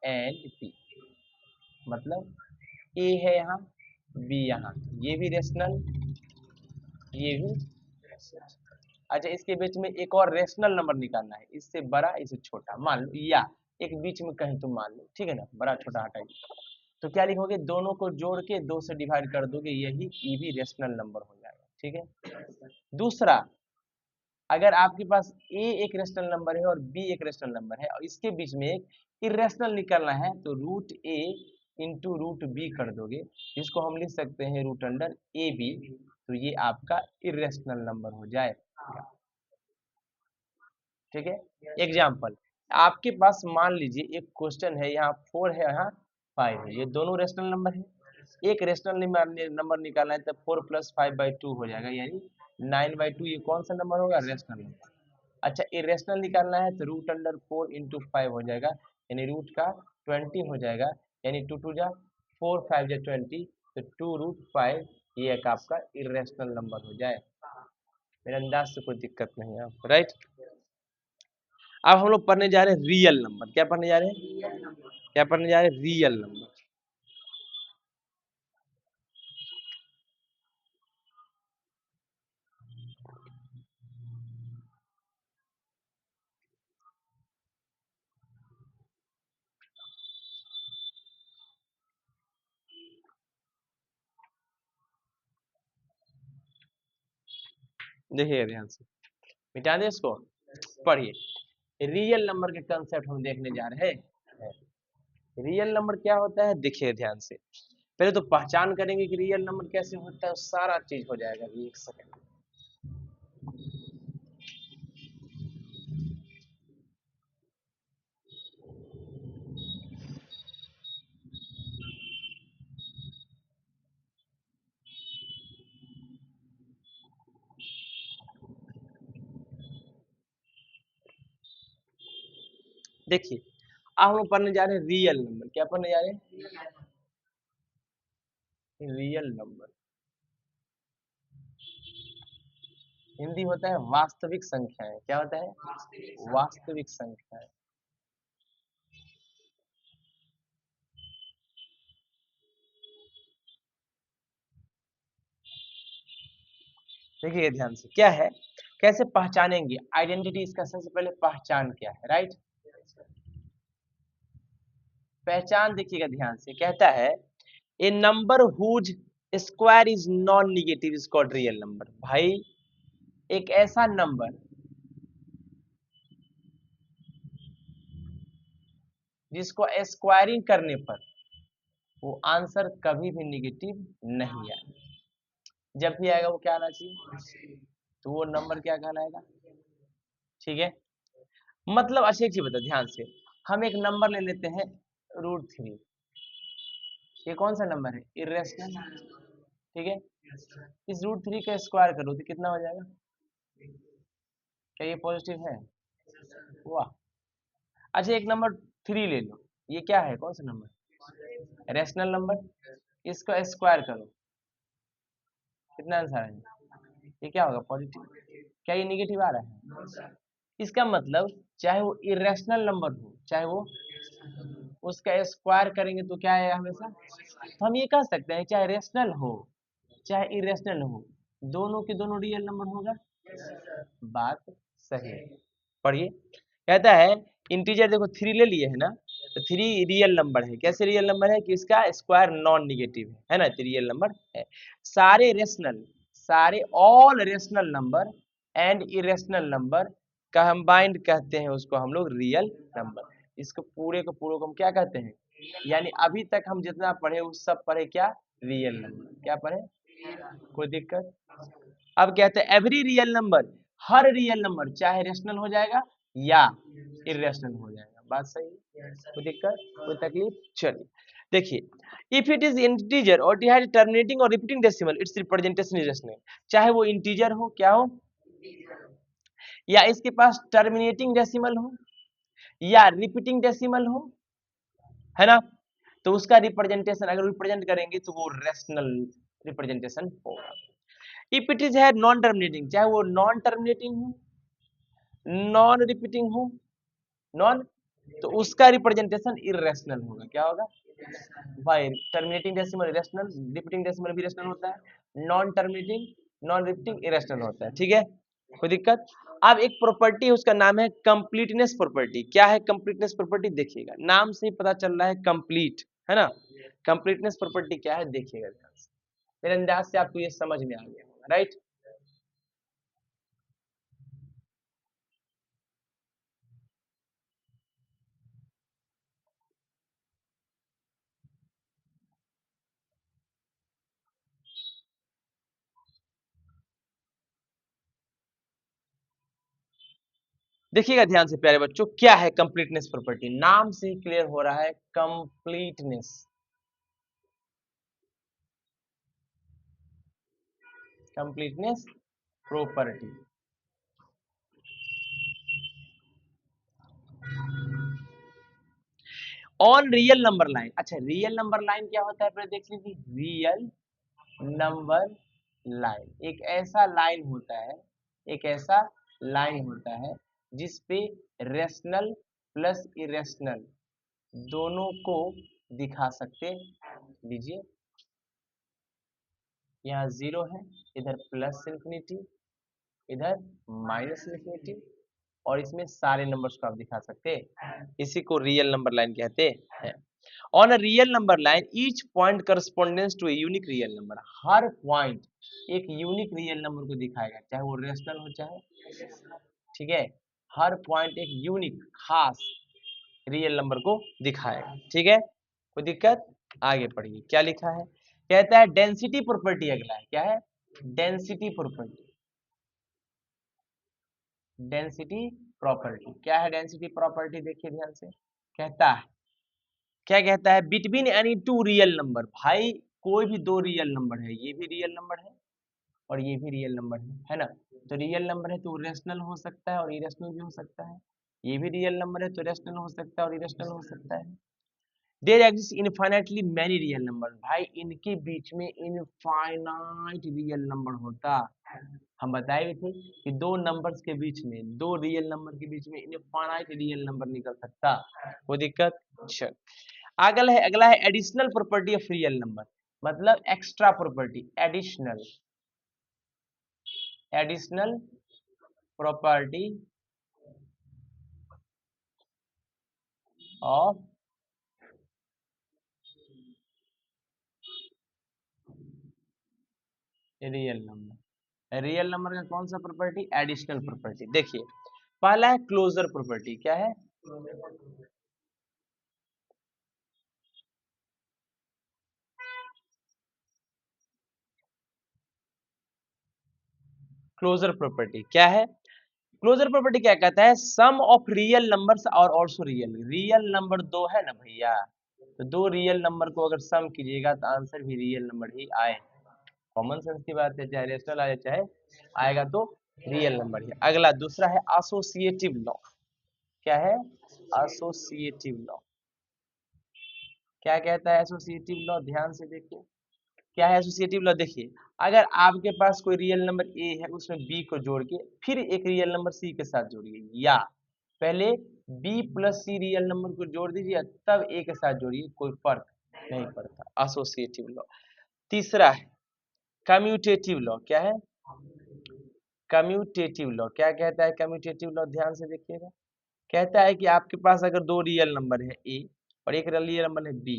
एंड b। मतलब a है यहाँ, b यहाँ, ये भी रेशनल, ये भी रेशनल। अच्छा, इसके बीच में एक और रेशनल नंबर निकालना है, इससे बड़ा इससे छोटा मान लो, या एक बीच में कहीं तो मान लो, ठीक है ना, बड़ा छोटा हटाइए। तो क्या लिखोगे, दोनों को जोड़ के 2 से डिवाइड कर दोगे, यही ई भी रेशनल नंबर हो जाएगा। ठीक है, दूसरा, अगर आपके पास ए एक रेशनल नंबर है और बी एक रेशनल नंबर है और इसके बीच में एक इरेशनल निकालना है, तो रूट ए इंटू रूट बी कर दोगे, जिसको हम लिख सकते हैं रूट अंडर ए बी। तो ये आपका इरेशनल नंबर हो जाएगा। ठीक है, एग्जाम्पल, आपके पास मान लीजिए एक क्वेश्चन है, यहाँ 4 है, यहाँ 5 है, ये दोनों रेशनल नंबर है। एक रेशनल नंबर निकालना है, तो 4 प्लस 5/2 हो जाएगा, यानी 9/2। ये कौन सा नंबर होगा, रेशनल नंबर। अच्छा, इरेशनल निकालना है, तो रूट अंडर 4 इंटू 5 हो जाएगा, यानी रूट का 20 हो जाएगा, यानी 2 2 जा 4, 5 जा 20, तो 2√5 ये एक आपका इरेशनल नंबर हो जाए। मेरे अंदाज से कोई दिक्कत नहीं है आपको, राइट। अब हम लोग पढ़ने जा रहे हैं रियल नंबर। क्या पढ़ने जा रहे हैं, क्या पढ़ने जा रहे हैं, रियल नंबर। देखिए ध्यान से, मिटा दे इसको, पढ़िए। रियल नंबर के कंसेप्ट हम देखने जा रहे हैं। रियल नंबर क्या होता है, देखिए ध्यान से, पहले तो पहचान करेंगे कि रियल नंबर कैसे होता है, सारा चीज हो जाएगा अभी एक सेकंड। देखिए, अब हम लोग पढ़ने जा रहे हैं रियल नंबर। क्या पढ़ने जा रहे हैं, रियल नंबर। हिंदी होता है वास्तविक संख्याएं। क्या होता है, वास्तविक संख्याएं। देखिए ध्यान से, क्या है, कैसे पहचानेंगे, आइडेंटिटी इसका सबसे पहले पहचान क्या है, राइट। पहचान देखिएगा ध्यान से, कहता है a number whose square is non negative is called real number. भाई, एक ऐसा नंबर जिसको स्क्वायरिंग करने पर वो आंसर कभी भी निगेटिव नहीं आए, जब भी आएगा वो क्या आना चाहिए, तो वो नंबर क्या कहलाएगा। ठीक है, मतलब अच्छी एक चीज बता ध्यान से, हम एक नंबर ले लेते हैं √3। ये कौन सा नंबर है, इरेशनल। ठीक है, इस √3 का स्क्वायर करो तो कितना हो जाएगा, क्या ये पॉजिटिव है, वाह। अच्छा, एक नंबर 3 ले लो, ये क्या है, कौन सा नंबर, रेशनल नंबर। इसका स्क्वायर करो, कितना आंसर आएगा, ये क्या होगा, पॉजिटिव। क्या ये निगेटिव आ रहा है, इसका मतलब चाहे वो इरेशनल नंबर हो, चाहे वो, उसका स्क्वायर करेंगे तो क्या है हमेशा। तो हम ये कह सकते हैं चाहे रेशनल हो चाहे इरेशनल हो, दोनों के दोनों रियल नंबर होगा। बात सही है, पढ़िए। कहता है इंटीजर, देखो 3 ले लिए है ना, तो 3 रियल नंबर है। कैसे रियल नंबर है कि इसका स्क्वायर नॉन निगेटिव है ना, तो रियल नंबर है। सारे रेशनल, सारे all rational number and irrational number combined कहते हैं उसको हम लोग रियल नंबर। इसको पूरे को पूरे को हम क्या कहते हैं, यानी अभी तक हम जितना पढ़े वो सब पढ़े क्या, रियल नंबर। क्या पढ़े, कोई दिक्कत। अब कहते हैं एवरी रियल नंबर, हर रियल नंबर चाहे रेशनल हो जाएगा या इरेशनल हो जाएगा। बात सही है, कोई दिक्कत कोई तकलीफ? चलिए देखिए, इफ इट इज इंटीजर और इट हैज टर्मिनेटिंग और repeating decimal it's representation is rational. चाहे वो इंटीजर हो, क्या हो, या इसके पास टर्मिनेटिंग डेसिमल हो या रिपीटिंग डेसिमल हो, है ना, तो उसका रिप्रेजेंटेशन अगर रिप्रेजेंट करेंगे तो वो रेशनल रिप्रेजेंटेशन होगा। इफ इट इज है नॉन टर्मिनेटिंग, चाहे वो नॉन टर्मिनेटिंग हो, नॉन रिपीटिंग हो, नॉन, तो उसका रिप्रेजेंटेशन इरेशनल होगा। क्या होगा भाई? Terminating decimal irrational, repeating decimal भी इरेशनल होता है, non terminating non repeating irrational होता है। ठीक है, कोई दिक्कत? अब एक प्रॉपर्टी है, उसका नाम है कंप्लीटनेस प्रॉपर्टी। क्या है कंप्लीटनेस प्रॉपर्टी? देखिएगा, नाम से ही पता चल रहा है कंप्लीट, है ना। कंप्लीटनेस प्रॉपर्टी क्या है देखिएगा ध्यान से, मेरे अंदाज से आपको ये समझ में आ गया होगा, राइट। देखिएगा ध्यान से प्यारे बच्चों, क्या है कंप्लीटनेस प्रॉपर्टी? नाम से ही क्लियर हो रहा है completeness, completeness property. On real number line, अच्छा रियल नंबर लाइन क्या होता है पहले देख लीजिए। रियल नंबर लाइन एक ऐसा लाइन होता है, एक ऐसा लाइन होता है जिसपे रेशनल प्लस इरेशनल दोनों को दिखा सकते। लीजिए, यहाँ जीरो है, इधर प्लस इंफिनिटी, इधर माइनस इंफिनिटी, और इसमें सारे नंबर्स को आप दिखा सकते हैं। इसी को रियल नंबर लाइन कहते हैं। On a real number line each point correspondence to a unique real number, हर पॉइंट एक यूनिक रियल नंबर को दिखाएगा, चाहे वो रेशनल हो चाहे, ठीक है, हर पॉइंट एक यूनिक खास रियल नंबर को दिखाएगा। ठीक है, कोई दिक्कत? आगे पढ़िए क्या लिखा है। कहता है डेंसिटी प्रॉपर्टी अगला है। क्या है? Density property. डेंसिटी प्रॉपर्टी क्या है? डेंसिटी प्रॉपर्टी देखिए ध्यान से, कहता है, क्या कहता है? Between any to real number, भाई कोई भी दो रियल नंबर है, ये भी रियल नंबर है और ये भी रियल नंबर है ना। तो रियल नंबर है तो रेशनल हो सकता है और इरेशनल भी हो सकता है, ये भी रियल नंबर है तो रेशनल हो सकता है और इरेशनल हो सकता है। There exist infinitely many real number, भाई इनके बीच में इनफाइनाइट रियल नंबर होता। हम बताए भी थे कि दो नंबर्स के बीच में, दो रियल नंबर के बीच में इनफाइनाइट रियल नंबर निकल सकता। कोई दिक्कत? चल, अगला है additional property of real number, मतलब extra property, additional, additional property of real number. Real number का कौन सा प्रॉपर्टी? Additional property. देखिए, पहला है क्लोजर प्रॉपर्टी। क्या है? क्लोजर प्रॉपर्टी क्या है? क्लोजर प्रॉपर्टी क्या कहता है? सम ऑफ रियल नंबर्स और ऑल्सो रियल, रियल नंबर दो है ना भैया, तो दो रियल नंबर को अगर सम कीजिएगा तो आंसर भी रियल नंबर ही आए। कॉमन सेंस की बात है, चाहे रेशनल आए चाहे आएगा तो रियल नंबर ही। अगला दूसरा है एसोसिएटिव लॉ। क्या है? Associative law. क्या कहता है एसोसिएटिव लॉ? ध्यान से देखिए, क्या है एसोसिएटिव लॉ? देखिए, अगर आपके पास कोई रियल नंबर ए है, उसमें बी को जोड़ के फिर एक रियल नंबर सी के साथ जोड़िए, या पहले बी प्लस सी रियल नंबर को जोड़ दीजिए तब ए के साथ जोड़िए, कोई फर्क नहीं पड़ता। Associative law. तीसरा है कम्यूटेटिव लॉ। क्या है? Commutative law. क्या कहता है कम्यूटेटिव लॉ? ध्यान से देखिएगा, कहता है कि आपके पास अगर दो रियल नंबर है ए और एक रियल नंबर है बी,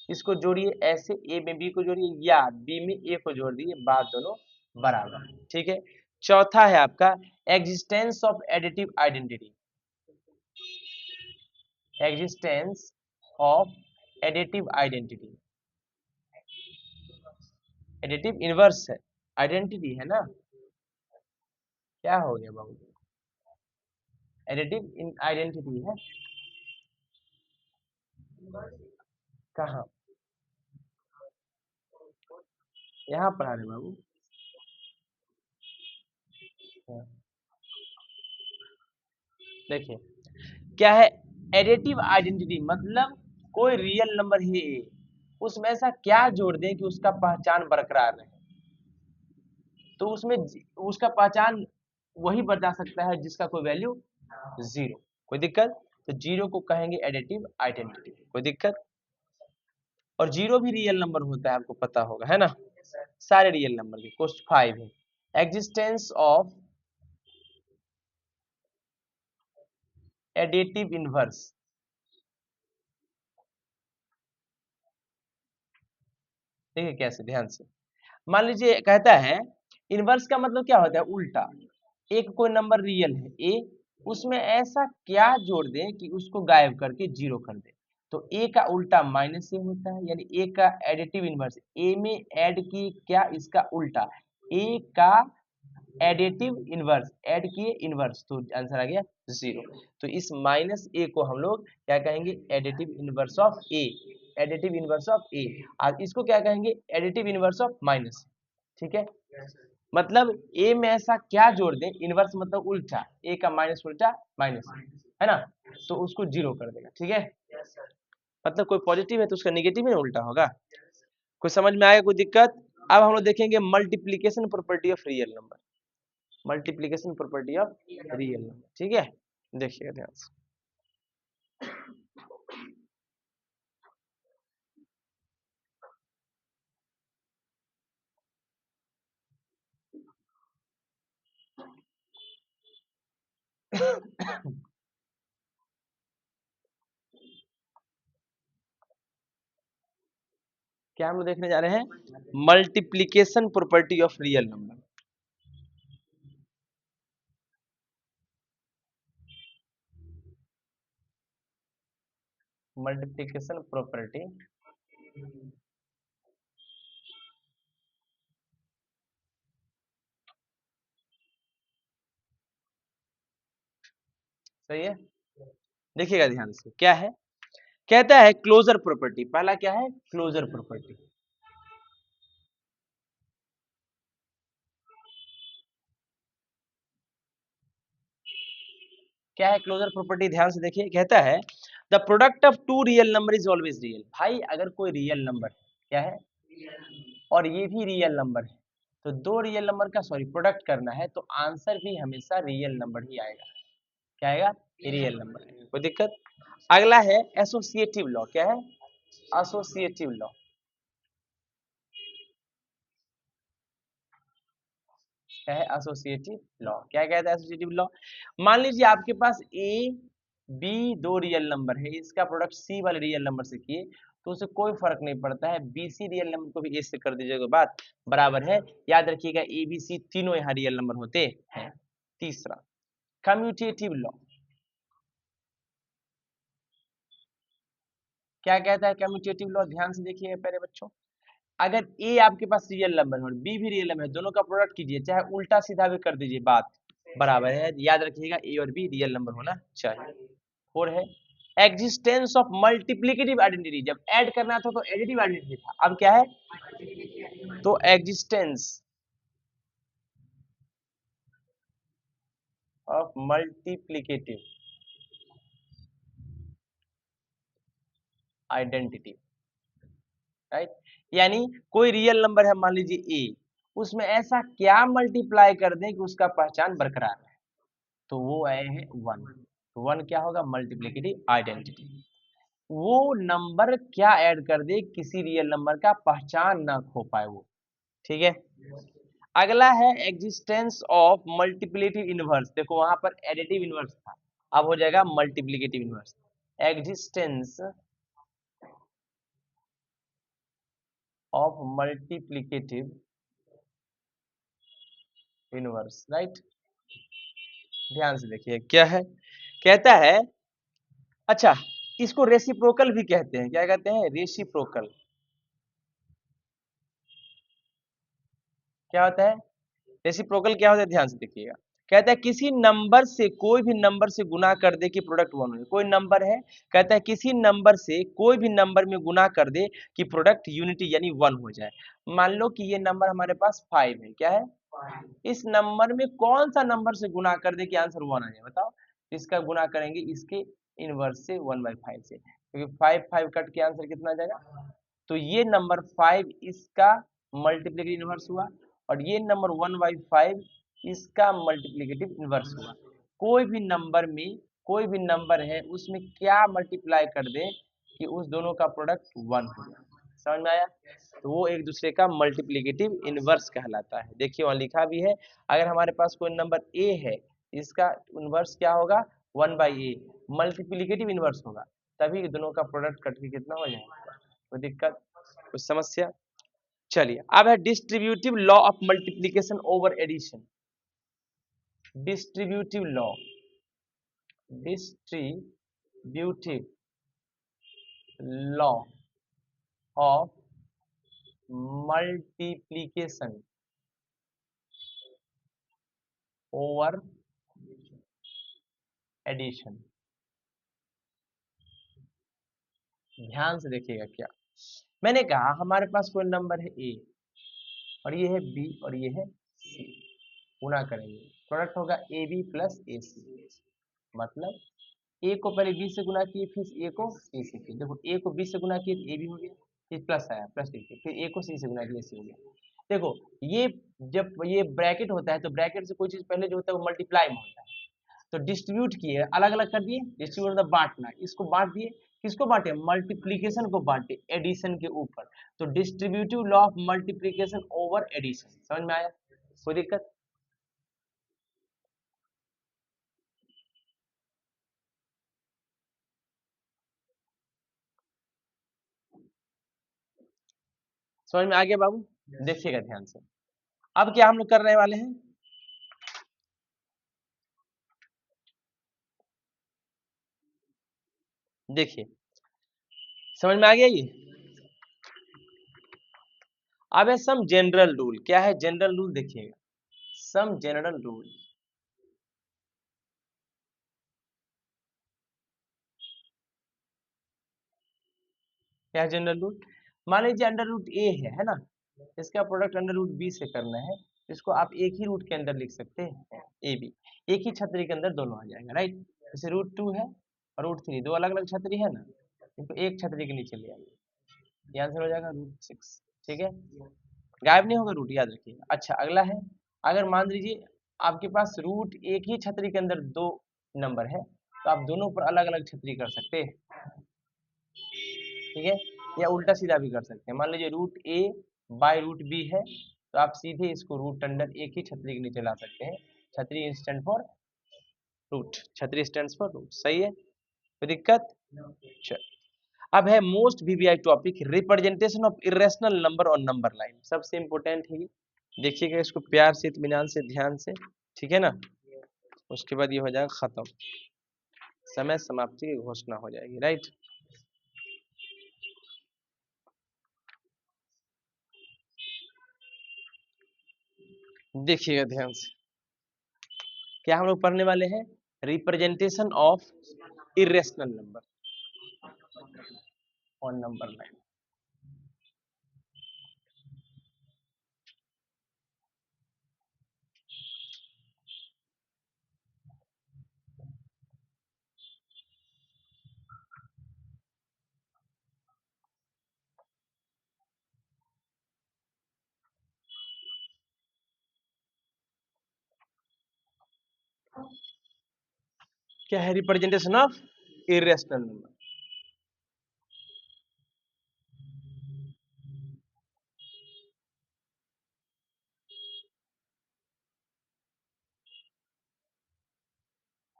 इसको जोड़िए ऐसे, ए में बी को जोड़िए या बी में ए को जोड़ दिए, बात दोनों बराबर। ठीक है। चौथा है आपका existence of additive identity. Existence of additive identity, additive inverse है, आइडेंटिटी है ना। क्या हो गया बाबू? एडिटिव आइडेंटिटी है। कहाँ? यहाँ पर आ रहे बाबू। हाँ, देखिए क्या है एडिटिव आइडेंटिटी, मतलब कोई रियल नंबर ही है, उसमें ऐसा क्या जोड़ दें कि उसका पहचान बरकरार रहे। तो उसमें उसका पहचान वही बता सकता है जिसका कोई वैल्यू जीरो। कोई दिक्कत? तो जीरो को कहेंगे एडिटिव आइडेंटिटी। कोई दिक्कत? और जीरो भी रियल नंबर होता है, आपको पता होगा, है ना? सारे रियल नंबर के। क्वेश्चन 5 है एग्जिस्टेंस ऑफ एडिटिव इनवर्स। देखिए कैसे, ध्यान से मान लीजिए, कहता है इनवर्स का मतलब क्या होता है, उल्टा। एक कोई नंबर रियल है ए, उसमें ऐसा क्या जोड़ दें कि उसको गायब करके जीरो कर दे। तो ए का उल्टा माइनस ए होता है, यानी ए का एडिटिव इनवर्स, ए में ऐड की क्या इसका उल्टा, ए का एडिटिव इनवर्स, ऐड किए इनवर्स, तो आंसर आ गया जीरो। तो इस माइनस ए को हम लोग क्या कहेंगे, additive inverse of A. Additive inverse of A, और इसको क्या कहेंगे, एडिटिव इनवर्स ऑफ माइनस। ठीक है, मतलब ए में ऐसा क्या जोड़ दें, इनवर्स मतलब उल्टा, ए का माइनस उल्टा माइनस, है ना? तो उसको जीरो कर देगा। ठीक है, मतलब कोई पॉजिटिव है तो उसका निगेटिव ही उल्टा होगा। कोई समझ में आएगा, कोई दिक्कत? अब हम लोग देखेंगे multiplication property of real number. Multiplication property of real number, ठीक है, देखिएगा ध्यान से। क्या हम लोग देखने जा रहे हैं, multiplication property of real number. Multiplication property, सही है, देखिएगा ध्यान से क्या है, कहता है क्लोजर प्रॉपर्टी। पहला क्या है, क्लोजर प्रॉपर्टी। क्या है क्लोजर प्रॉपर्टी, ध्यान से देखिए, कहता है the product of two real number is always real. भाई अगर कोई रियल नंबर क्या है और ये भी रियल नंबर है, तो दो रियल नंबर का सॉरी प्रोडक्ट करना है, तो आंसर भी हमेशा रियल नंबर ही आएगा। क्या आएगा, रियल नंबर आएगा। कोई दिक्कत? अगला है एसोसिएटिव लॉ। क्या है, एसोसिएटिव लॉ। क्या है, एसोसिएटिव लॉ। क्या कहता है एसोसिएटिव लॉ, मान लीजिए आपके पास ए बी दो रियल नंबर है, इसका प्रोडक्ट सी वाले रियल नंबर से किए, तो उसे कोई फर्क नहीं पड़ता है, बी सी रियल नंबर को भी ए से कर दीजिएगा, बात बराबर है। याद रखिएगा ए बी सी तीनों यहाँ रियल नंबर होते हैं। तीसरा कम्यूटेटिव लॉ। क्या कहता है कम्यूटेटिव लॉ, ध्यान से देखिएगा पहले बच्चों, अगर ए आपके पास रियल नंबर है और बी भी रियल नंबर है, दोनों का प्रोडक्ट कीजिए, चाहे उल्टा सीधा भी कर दीजिए, बात बराबर है। याद रखिएगा ए और बी रियल नंबर होना चाहिए। और है एग्जिस्टेंस ऑफ मल्टीप्लिकेटिव आइडेंटिटी। जब ऐड करना था तो एडिटिव आइडेंटिटी था, अब क्या है, तो existence of multiplicative identity, right. यानी कोई रियल नंबर है, मान लीजिए ए, उसमें ऐसा क्या मल्टीप्लाई कर दें कि उसका पहचान बरकरार है, तो वो आए हैं वन। तो वन क्या होगा, मल्टीप्लिकेटिव आइडेंटिटी। वो नंबर क्या ऐड कर दे किसी रियल नंबर का पहचान ना खो पाए वो। ठीक है, अगला है एग्जिस्टेंस ऑफ मल्टीप्लिकेटिव इनवर्स। देखो वहां पर एडिटिव इनवर्स था, अब हो जाएगा multiplicative inverse. Existence of multiplicative inverse, right. ध्यान से देखिए क्या है, कहता है अच्छा, इसको रेसिप्रोकल भी कहते हैं। क्या कहते हैं, रेसिप्रोकल। क्या होता है रेसिप्रोकल, क्या होता है, ध्यान से देखिएगा। कहता है किसी नंबर से कोई भी नंबर से गुना कर दे कि प्रोडक्ट 1 हो। कोई नंबर है, कहता है किसी नंबर से कोई भी नंबर में गुना कर दे कि प्रोडक्ट यूनिटी यानी 1 हो जाए। मान लो कि ये नंबर हमारे पास 5 है, क्या है, इस नंबर में कौन सा नंबर से गुना कर दे कि आंसर 1 आ जाए, बताओ। इसका गुना करेंगे इसके इनवर्स से 1/5 से, क्योंकि 5 5 कट के आंसर कितना आ जाएगा। तो ये नंबर 5 इसका मल्टीप्लिकेटिव इनवर्स हुआ, और ये नंबर 1/5 इसका मल्टीप्लिकेटिव इनवर्स हुआ। कोई भी नंबर में कोई भी नंबर है उसमें क्या मल्टीप्लाई कर दे कि उस दोनों का प्रोडक्ट 1 हो जाए, समझ में आया। तो वो एक दूसरे का मल्टीप्लिकेटिव इनवर्स कहलाता है। देखिए वहाँ लिखा भी है, अगर हमारे पास कोई नंबर ए है, इसका इनवर्स क्या होगा, 1/a, मल्टीप्लिकेटिव इनवर्स होगा, तभी दोनों का प्रोडक्ट कट के कितना हो जाएगा। कोई दिक्कत, कुछ समस्या। चलिए अब है distributive law of multiplication over addition. Distributive law, distributive law of multiplication over addition. ध्यान से देखिएगा, क्या मैंने कहा, हमारे पास कोई नंबर है ए और ये है बी और ये है सी, गुना करेंगे प्रोडक्ट होगा ए बी प्लस ए सी। मतलब ए को पहले बी से गुना किए, फिर ए को सी से किए। देखो ए को बी से गुना किए तो ए बी हो गया, फिर प्लस आया प्लस लिखे, फिर ए को सी से गुना किया सी हो गया। देखो ये जब ये ब्रैकेट होता है तो ब्रैकेट से कोई चीज पहले जो होता है वो मल्टीप्लाई में होता है। तो डिस्ट्रीब्यूट किए, अलग अलग कर दिए, डिस्ट्रीब्यूट मतलब बांटना, इसको बांट दिए, किसको बांटे, मल्टीप्लीकेशन को बांटे एडिशन के ऊपर। तो distributive law of multiplication over addition, समझ में आया, कोई दिक्कत। समझ में आ गया बाबू, देखिएगा ध्यान से। अब क्या हम लोग करने वाले हैं, देखिए समझ में आ गया ये। अब है सम जनरल रूल, क्या है जनरल रूल, देखिएगा सम जनरल रूल। क्या है जनरल रूल, मान लीजिए अंडर रूट ए है ना, इसका प्रोडक्ट अंडर रूट बी से करना है, इसको आप एक ही रूट के अंदर लिख सकते हैं, ए बी, एक ही छतरी के अंदर दोनों आ जाएगा, राइट। जैसे रूट 2 है और रूट 3, दो अलग अलग छतरी है ना, इनको एक छतरी के नीचे ले आइए, ये आंसर हो जाएगा रूट 6, ठीक है, गायब नहीं होगा रूट, याद रखिएगा। अच्छा अगला है, अगर मान लीजिए आपके पास रूट एक ही छतरी के अंदर दो नंबर है, तो आप दोनों पर अलग अलग छतरी कर सकते हैं, ठीक है, या उल्टा सीधा भी कर सकते हैं। मान लीजिए root a by root b है, तो आप सीधे इसको रूट अंडर एक ही छतरी के नीचे ला सकते हैं। छतरी स्टैंड फॉर रूट, छतरी स्टैंड फॉर रूट, सही है, कोई दिक्कत। चल अब है most VVI topic, representation of irrational number और नंबर लाइन, सबसे इंपॉर्टेंट है ये, देखिएगा इसको प्यार से, इत्मीनान से, ध्यान से, ठीक है ना। उसके बाद ये हो जाएगा खत्म, समय समाप्ति की घोषणा हो जाएगी, राइट। देखिएगा ध्यान से, क्या हम लोग पढ़ने वाले हैं, रिप्रेजेंटेशन ऑफ इरेशनल नंबर और नंबर लाइन। क्या है representation of irrational number,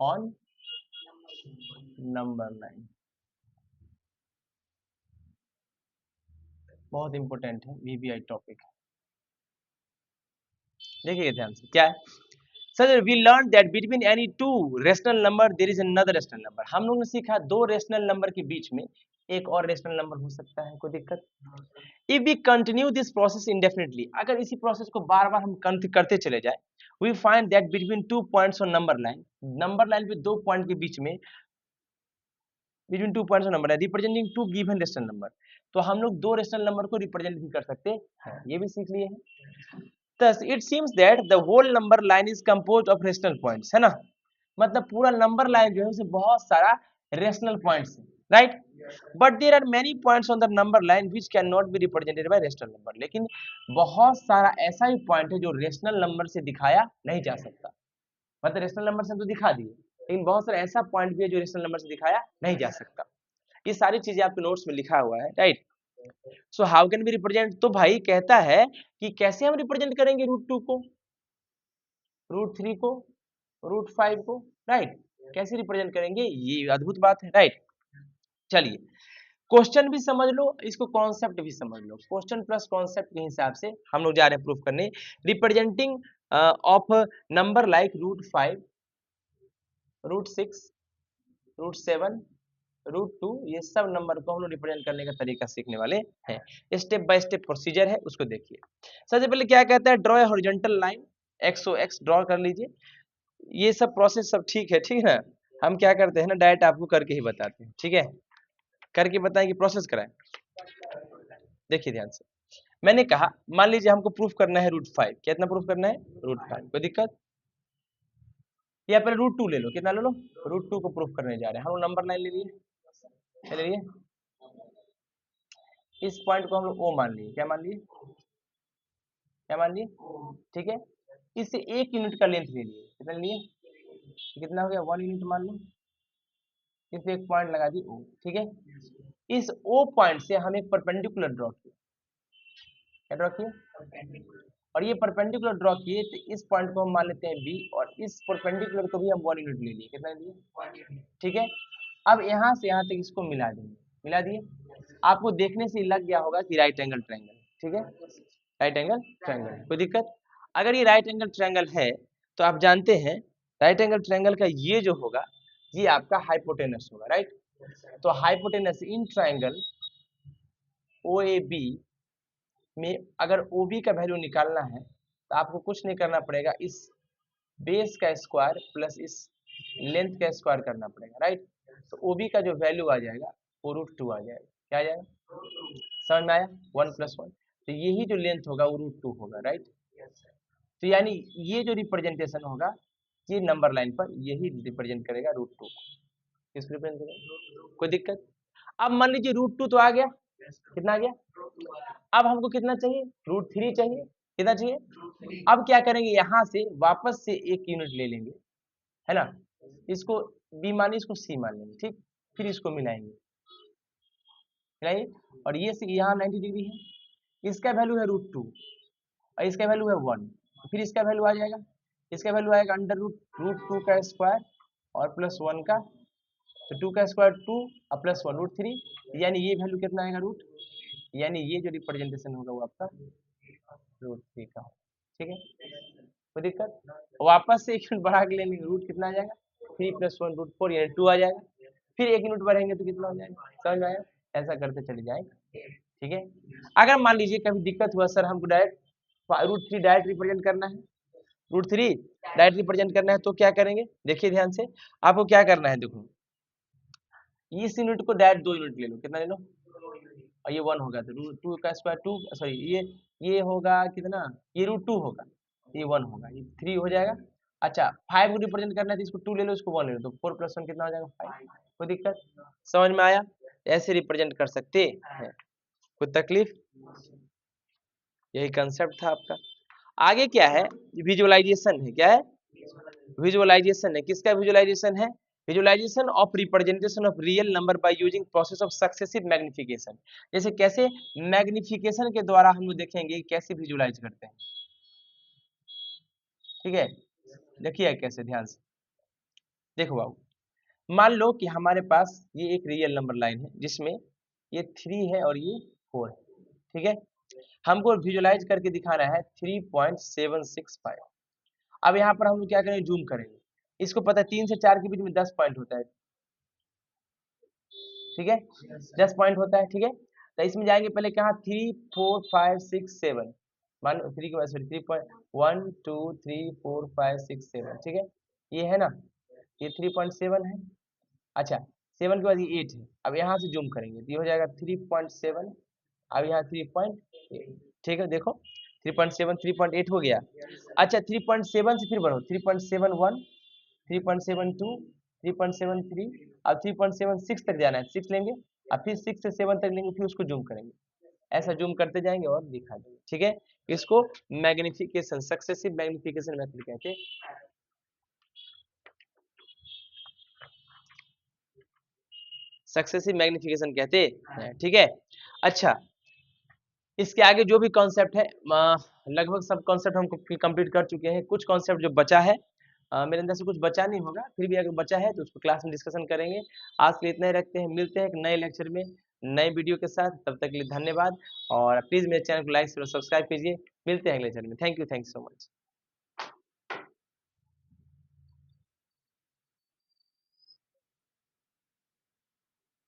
on number line, बहुत इंपॉर्टेंट है, वीवीआई टॉपिक है। देखिए ध्यान से, क्या है sir, we learn that between any two rational number there is another rational number. हम लोगों ने सीखा दो रेशनल नंबर के बीच में एक और रेशनल नंबर हो सकता है, कोई दिक्कत। If we continue this process indefinitely, अगर इसी प्रोसेस को बार बार हम करते चले जाए, we find that between 2 points on number line पे 2 पॉइंट के बीच में between 2 points on number line representing 2 given rational number, तो हम लोग 2 रेशनल नंबर को रिप्रेजेंट भी कर सकते हैं, ये भी सीख लिए हैं। Thus it seems that the whole number line is composed of rational points, है ना, मतलब पूरा नंबर लाइन जो है उसे बहुत सारा रेशनल पॉइंट्स है, right, but there are many points on the number line which can not be represented by rational number, लेकिन बहुत सारा ऐसा ही पॉइंट है जो रेशनल नंबर से दिखाया नहीं जा सकता, मतलब रेशनल नंबर से हम तो दिखा दिए, लेकिन बहुत सारा ऐसा पॉइंट भी है जो रेशनल नंबर से दिखाया नहीं जा सकता। ये सारी चीजें आपके नोट्स में लिखा हुआ है, right. So how can be represent, तो भाई कहता है कि कैसे हम रिप्रेजेंट करेंगे √2 को, √3 को, √5 को, राइट, कैसे रिप्रेजेंट करेंगे, ये अद्भुत बात है, राइट। चलिए क्वेश्चन भी समझ लो, इसको कॉन्सेप्ट भी समझ लो, क्वेश्चन प्लस कॉन्सेप्ट के हिसाब से हम लोग जा रहे हैं प्रूफ करने। रिप्रेजेंटिंग ऑफ नंबर लाइक √5, √6, √7, √2, ये सब नंबर को हम लोग रिप्रेजेंट करने का तरीका सीखने वाले हैं। स्टेप बाय स्टेप प्रोसीजर है, उसको देखिए। सबसे पहले क्या कहता है, draw a horizontal line, XOX draw कर लीजिए। ये सब प्रोसेस सब ठीक है ना, हम क्या करते हैं ना, डायरेक्ट आपको करके ही बताते हैं, ठीक है, करके बताएं कि प्रोसेस कराएं। देखिए ध्यान से, मैंने कहा मान लीजिए हमको प्रूफ करना है √5, कितना प्रूफ करना है, √5, कोई दिक्कत, या पहले √2 ले लो, कितना ले लो, √2 को प्रूफ करने जा रहे हैं हम लोग। नंबर लाइन ले लिए, चलिए इस पॉइंट को हम लोग O मान लिए, क्या मान लिए, क्या मान लिए, ठीक है, इससे 1 यूनिट का लेंथ ले लिए, कितना लिए, कितना हो गया, 1 यूनिट मान लो, इसमें एक पॉइंट लगा दी O, ठीक है। इस O पॉइंट से हम एक परपेंडिकुलर ड्रॉ किए, क्या ड्रॉ किए, और ये परपेंडिकुलर ड्रॉ किए, तो इस पॉइंट को हम मान लेते हैं B, और इस परपेंडिकुलर को भी हम 1 यूनिट ले लिए, कितना लिए, ठीक है। अब यहाँ से यहाँ तक इसको मिला देंगे, मिला दिए, आपको देखने से लग गया होगा कि राइट एंगल ट्रायंगल, ठीक है, राइट एंगल ट्रायंगल, कोई दिक्कत। अगर ये राइट एंगल ट्रायंगल है तो आप जानते हैं राइट एंगल ट्रायंगल का ये जो होगा ये आपका हाइपोटेनस होगा, राइट। तो हाइपोटेनस इन ट्रायंगल OAB में अगर OB का वैल्यू निकालना है तो आपको कुछ नहीं करना पड़ेगा, इस बेस का स्क्वायर प्लस इस लेंथ का स्क्वायर करना पड़ेगा, राइट। तो OB का जो वैल्यू आ जाएगा वो √2 आ जाएगा, क्या आ जाएगा, समझ में आया, 1 + 1, तो यही जो लेंथ होगा वो √2 होगा, राइट। तो यानी ये जो रिप्रेजेंटेशन होगा ये नंबर लाइन पर यही रिप्रेजेंट करेगा √2, किस रिप्रेजेंट करेगा, कोई दिक्कत। अब मान लीजिए √2 तो आ गया, कितना आ गया, अब हमको कितना चाहिए, √3 चाहिए, कितना चाहिए। अब क्या करेंगे, यहाँ से वापस से 1 यूनिट ले लेंगे, है ना, इसको B मानिए, इसको C मान लेंगे, ठीक, फिर इसको मिलाएंगे, मिलाइए, और ये यहाँ 90 डिग्री है, इसका वैल्यू है √2 और इसका वैल्यू है 1, फिर इसका वैल्यू आ जाएगा, इसका वैल्यू आएगा √2 का स्क्वायर और प्लस 1 का, तो 2 का स्क्वायर 2 और प्लस 1 √3, यानी ये वैल्यू कितना आएगा यानी ये जो रिप्रेजेंटेशन होगा वो आपका √3 का, ठीक है, कोई दिक्कत। वापस से 1 यूनिट बढ़ा के लेंगे, रूट कितना आ जाएगा, 3 + 1 √4 यानी 2 आ जाएगा, फिर 1 यूनिट बढ़ेंगे तो कितना हो जाएगा, समझ में आया, ऐसा करते चले जाएंगे, ठीक है। अगर मान लीजिए कभी दिक्कत हुआ, सर हमको डायरेक्ट √3 डायरेक्ट रिप्रेजेंट करना है, √3 डायरेक्ट रिप्रेजेंट करना है, तो क्या करेंगे, देखिए ध्यान से, आपको क्या करना है, देखो इस यूनिट को डायरेक्ट 2 यूनिट ले लो, कितना ले लो, और ये 1 होगा, तो √2 का स्क्वायर 2, सॉरी ये होगा कितना, ये √2 होगा, ये 1 होगा, ये 3 हो जाएगा। अच्छा 5 को रिप्रेजेंट करना है तो इसको 2 ले लो, इसको 1 ले लो, तो 4 + 1 कितना हो जाएगा, 5, कोई दिक्कत, समझ में आया, ऐसे रिप्रेजेंट कर सकते हैं, कोई तकलीफ, यही कंसेप्ट था आपका। आगे क्या है, विजुअलाइजेशन है, क्या है, विजुअलाइजेशन है, किसका विजुअलाइजेशन है, visualization of representation of real number by using process of successive magnification. जैसे कैसे मैग्निफिकेशन के द्वारा हम लोग देखेंगे कैसे विजुअलाइज करते हैं, ठीक है, देखिए कैसे, ध्यान से देखो बाबू, मान लो कि हमारे पास ये एक रियल नंबर लाइन है जिसमें ये 3 है और ये 4 है, ठीक है, हमको विजुअलाइज करके दिखाना है 3.765। अब यहाँ पर हम लोग क्या करेंगे, जूम करेंगे, इसको पता है 3 से 4 के बीच में 10 पॉइंट होता है, ठीक है, 10 पॉइंट होता है, ठीक है, तो इसमें जाएंगे पहले कहाँ, 3 4 5 6 7, 3 के बाद सॉरी 3.1 2 3 4 5 6 7, ठीक है, ये है ना, ये 3.7 है। अच्छा 7 के बाद ये 8 है, अब यहाँ से जूम करेंगे तो ये हो जाएगा 3.7, अब यहाँ 3.8, ठीक है, देखो 3.7 3.8 हो गया। अच्छा 3.7 से फिर बढ़ो 3.71 3.72 3.73, अब 3.76 तक जाना है, 6 लेंगे, अब फिर 6 से 7 तक लेंगे, फिर उसको जूम करेंगे, ऐसा जूम करते जाएंगे और दिखा देंगे, ठीक है। इसको मैग्निफिकेशन, सक्सेसिव मैग्निफिकेशन मेथड कहते हैं। सक्सेसिव मैग्निफिकेशन कहते हैं, ठीक है। अच्छा इसके आगे जो भी कॉन्सेप्ट है लगभग सब कॉन्सेप्ट हम कंप्लीट कर चुके हैं, कुछ कॉन्सेप्ट जो बचा है मेरे अंदर से कुछ बचा नहीं होगा, फिर भी अगर बचा है तो उसको क्लास में डिस्कशन करेंगे। आज के लिए इतना ही रखते हैं, मिलते हैं एक नए लेक्चर में नए वीडियो के साथ, तब तक के लिए धन्यवाद और प्लीज मेरे चैनल को लाइक और सब्सक्राइब कीजिए। मिलते हैं अगले लेक्चर में, थैंक यू सो मच।